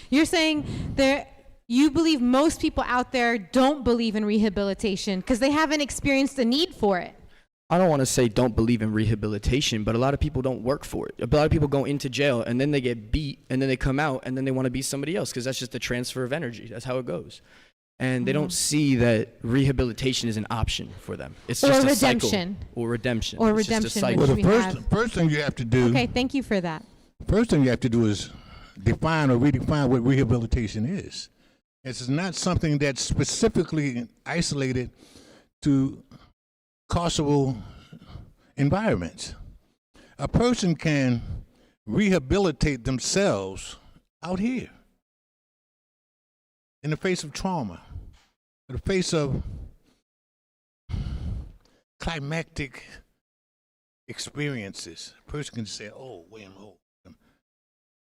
You're saying you believe most people out there don't believe in rehabilitation because they haven't experienced the need for it. I don't want to say don't believe in rehabilitation, but a lot of people don't work for it. A lot of people go into jail and then they get beat and then they come out and then they want to be somebody else because that's just a transfer of energy. That's how it goes. And they don't see that rehabilitation is an option for them. It's just a redemption. cycle. Or redemption. Or It's just a redemption, cycle. which Well, we have. first thing you have to do, Okay, thank you for that. first thing you have to do is define or redefine what rehabilitation is. It's not something that's specifically isolated to carceral environments. A person can rehabilitate themselves out here in the face of trauma, in the face of climactic experiences. A person can say, oh, wait a minute.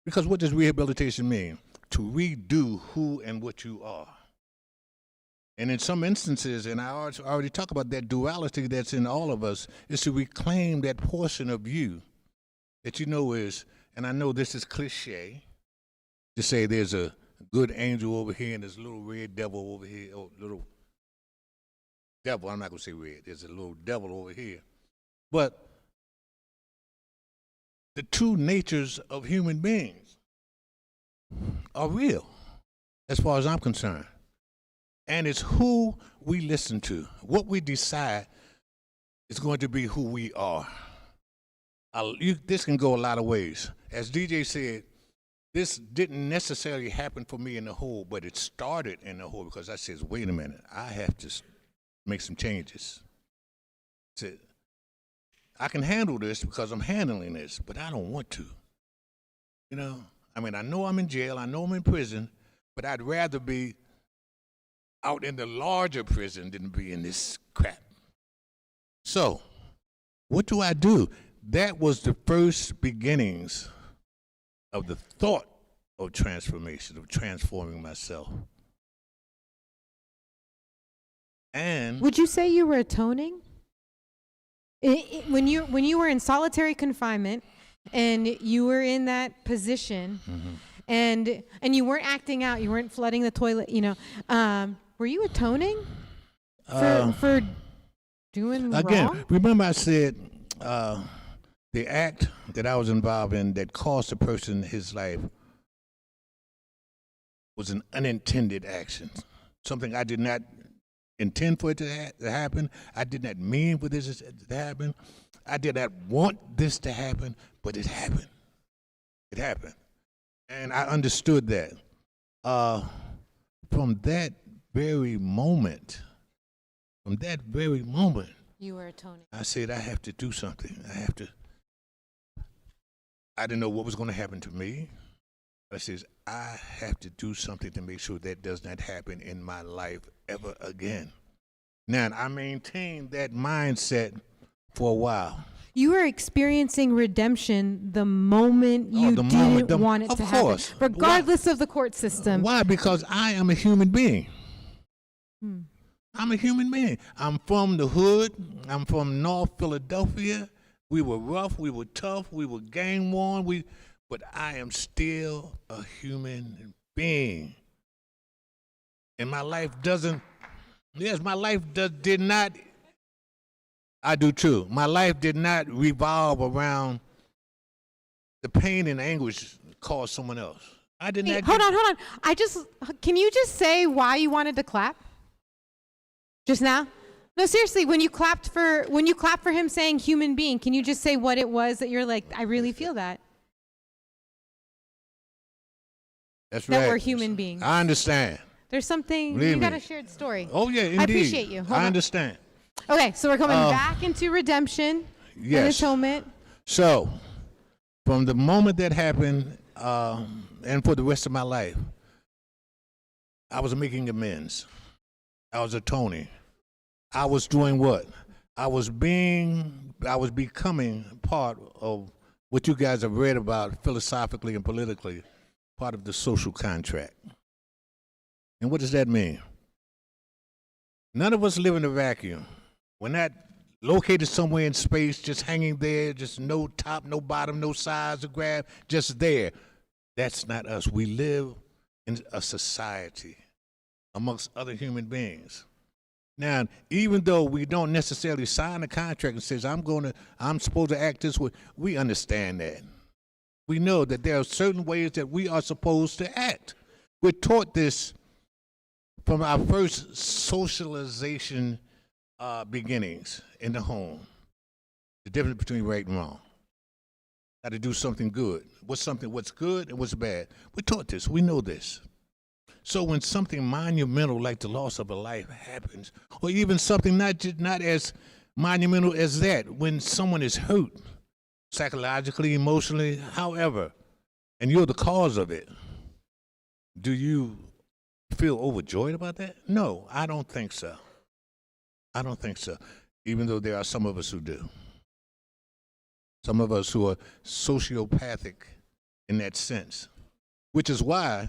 Because what does rehabilitation mean? To redo who and what you are. And in some instances, and I already talked about that duality that's in all of us, is to reclaim that portion of you that you know is, and I know this is cliche, to say there's a good angel over here and there's a little red devil over here, or little devil, I'm not going to say red, there's a little devil over here. But the two natures of human beings are real, as far as I'm concerned. And it's who we listen to. What we decide is going to be who we are. This can go a lot of ways. As DJ said, this didn't necessarily happen for me in the whole, but it started in the whole because I said, wait a minute, I have to make some changes. I said, I can handle this because I'm handling this, but I don't want to. You know, I mean, I know I'm in jail, I know I'm in prison, but I'd rather be out in the larger prison than be in this crap. So, what do I do? That was the first beginnings of the thought of transformation, of transforming myself. And Would you say you were atoning? When you were in solitary confinement and you were in that position, and you weren't acting out, you weren't flooding the toilet, were you atoning for doing Again, wrong? remember I said the act that I was involved in that cost a person his life was an unintended action. Something I did not intend for it to happen. I did not mean for this to happen. I did not want this to happen, but it happened. It happened. And I understood that. From that very moment, You were atoning. I said, I have to do something. I didn't know what was going to happen to me. I says, I have to do something to make sure that does not happen in my life ever again. Now, I maintained that mindset for a while. You were experiencing redemption the moment you didn't want it to happen, regardless of the court system. Why? Because I am a human being. I'm a human being. I'm from the hood. I'm from North Philadelphia. We were rough. We were tough. We were gang worn. But I am still a human being. And my life did not, I do too. My life did not revolve around the pain and anguish caused someone else. I did not. Hold on. Can you just say why you wanted to clap? Just now? No, seriously, when you clapped for him saying human being, can you just say what it was that you're like, I really feel that? That's right. That we're human beings. I understand. There's something, Believe you got me. a shared story. Oh, yeah, indeed. I appreciate you. Hold I on. understand. Okay, so we're coming back into redemption and atonement. So, from the moment that happened, and for the rest of my life, I was making amends. I was atoning. I was doing what? I was becoming part of what you guys have read about philosophically and politically, part of the social contract. And what does that mean? None of us live in a vacuum. We're not located somewhere in space, just hanging there, just no top, no bottom, no size to grab, just there. That's not us. We live in a society amongst other human beings. Now, even though we don't necessarily sign a contract and says, I'm supposed to act this way, we understand that. We know that there are certain ways that we are supposed to act. We're taught this from our first socialization beginnings in the home. The difference between right and wrong. How to do something good. What's good and what's bad. We're taught this. We know this. So when something monumental like the loss of a life happens, or even something not as monumental as that, when someone is hurt, psychologically, emotionally, however, and you're the cause of it, do you feel overjoyed about that? No, I don't think so. I don't think so, even though there are some of us who do. Some of us who are sociopathic in that sense, which is why,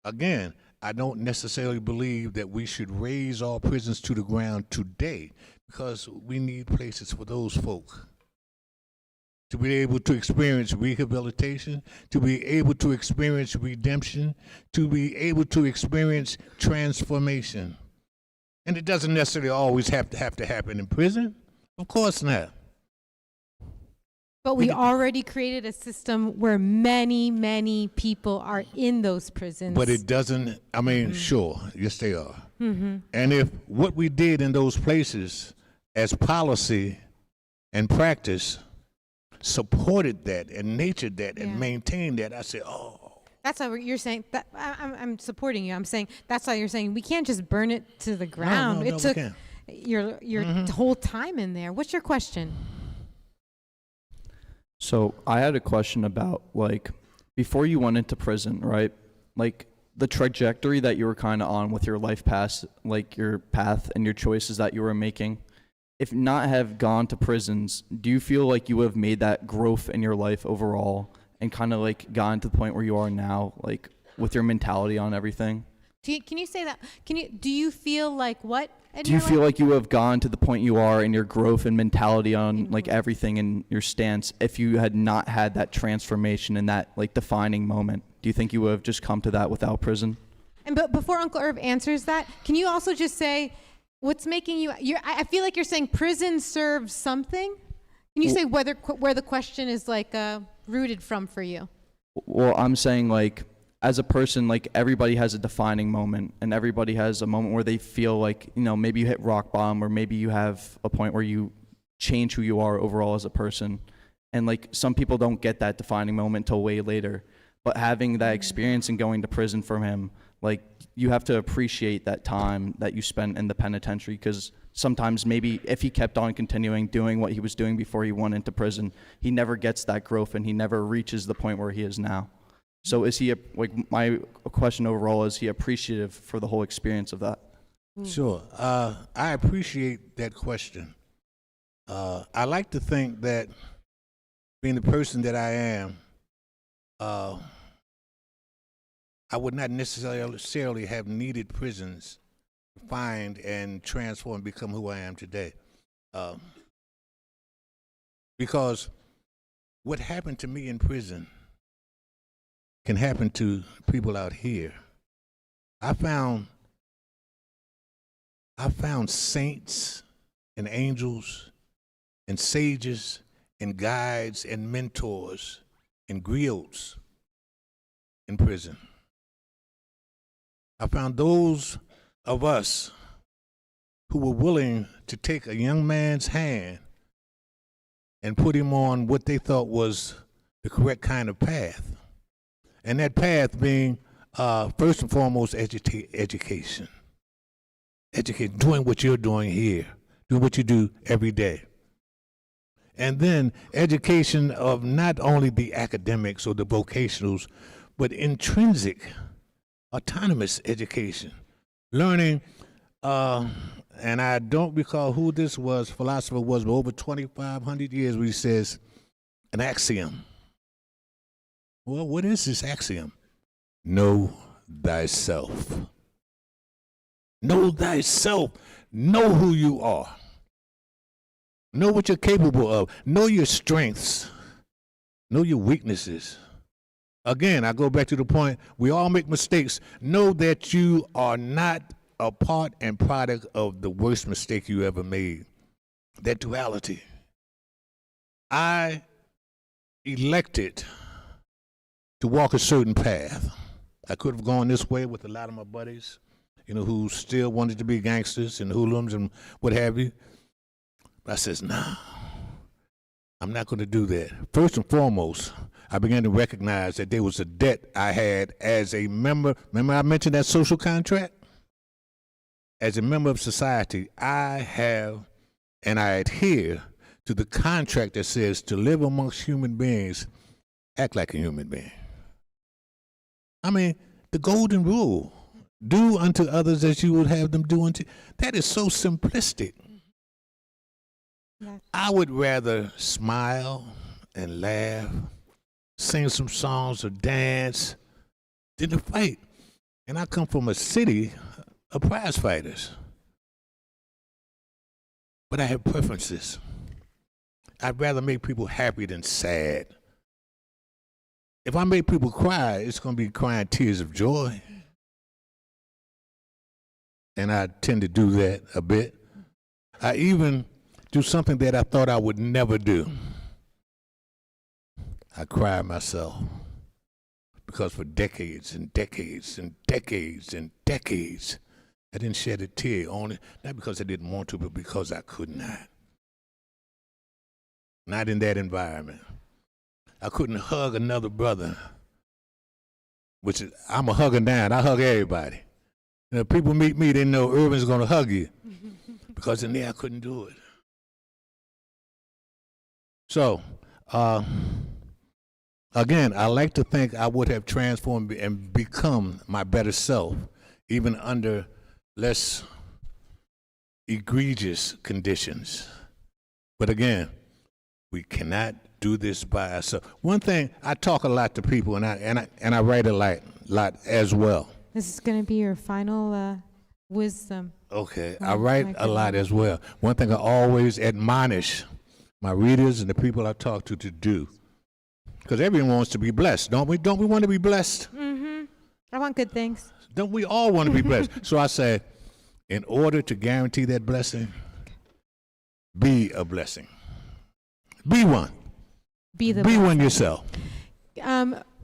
again, I don't necessarily believe that we should raise all prisons to the ground today, because we need places for those folk to be able to experience rehabilitation, to be able to experience redemption, to be able to experience transformation. And it doesn't necessarily always have to happen in prison. Of course not. But we already created a system where many, many people are in those prisons. But it doesn't, sure, yes they are. And if what we did in those places as policy and practice supported that and nurtured that and maintained that, I said, oh. That's why you're saying, that I'm supporting you. I'm saying, that's why you're saying we can't just burn it to the ground. No, it took we can't. your whole time in there. What's your question? So I had a question about, like, before you went into prison, right? Like, the trajectory that you were kind of on with your life path, like your path and your choices that you were making, if not have gone to prisons, do you feel like you have made that growth in your life overall and kind of like gotten to the point where you are now, like with your mentality on everything? Can you say that? Do you feel like what Do you feel like you have gone to the point you are in your growth and mentality on like everything in your stance if you had not had that transformation and that like defining moment? Do you think you would have just come to that without prison? And but before Uncle Irv answers that, can you also just say what's making you? I feel like you're saying prison serves something. Can you say where the question is like rooted from for you? Well, I'm saying like as a person, like everybody has a defining moment, and everybody has a moment where they feel like, you know, maybe you hit rock bottom, or maybe you have a point where you change who you are overall as a person. And like some people don't get that defining moment till way later. But having that experience and going to prison for him, like you have to appreciate that time that you spent in the penitentiary, because sometimes maybe if he kept on continuing doing what he was doing before he went into prison, he never gets that growth and he never reaches the point where he is now. So is he, like my question overall, is he appreciative for the whole experience of that? Sure. I appreciate that question. I like to think that being the person that I am, I would not necessarily have needed prisons to find and transform and become who I am today. Because what happened to me in prison can happen to people out here. I found saints and angels and sages and guides and mentors and griots in prison. I found those of us who were willing to take a young man's hand and put him on what they thought was the correct kind of path. And that path being, first and foremost, education. Doing what you're doing here, doing what you do every day. And then education of not only the academics or the vocationals, but intrinsic, autonomous education. Learning, and I don't recall who this philosopher was, but over 2,500 years where he says, an axiom. Well, what is this axiom? Know thyself. Know thyself. Know who you are. Know what you're capable of. Know your strengths. Know your weaknesses. Again, I go back to the point, we all make mistakes. Know that you are not a part and product of the worst mistake you ever made. That duality. I elected to walk a certain path. I could have gone this way with a lot of my buddies, you know, who still wanted to be gangsters and hoodlums and what have you. But I says, no, I'm not going to do that. First and foremost, I began to recognize that there was a debt I had as a member. Remember I mentioned that social contract? As a member of society, I have and I adhere to the contract that says to live amongst human beings, act like a human being. I mean, the golden rule, do unto others as you would have them do unto you. That is so simplistic. Yeah. I would rather smile and laugh, sing some songs or dance than to fight. And I come from a city of prize fighters. But I have preferences. I'd rather make people happy than sad. If I make people cry, it's going to be crying tears of joy. And I tend to do that a bit. I even do something that I thought I would never do. I cry myself. Because for decades and decades and decades and decades, I didn't shed a tear on it. Not because I didn't want to, but because I could not. Not in that environment. I couldn't hug another brother, which is, I'm a hugger now, and I hug everybody. You know, people meet me, they know Irvin's going to hug you. Because in there, I couldn't do it. So, again, I like to think I would have transformed and become my better self, even under less egregious conditions. But again, we cannot do this by ourselves. One thing, I talk a lot to people, and I write a lot as well. This is going to be your final wisdom. Okay, Oh, I write my a lot goodness. as well. One thing I always admonish my readers and the people I talk to do, because everyone wants to be blessed, don't we? Don't we want to be blessed? I want good things. Don't we all want to be blessed? So I say, in order to guarantee that blessing, be a blessing. Be one. Be the Be one yourself.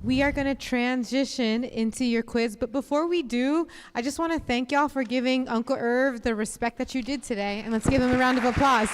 We are going to transition into your quiz, but before we do, I just want to thank y'all for giving Uncle Irv the respect that you did today, and let's give him a round of applause.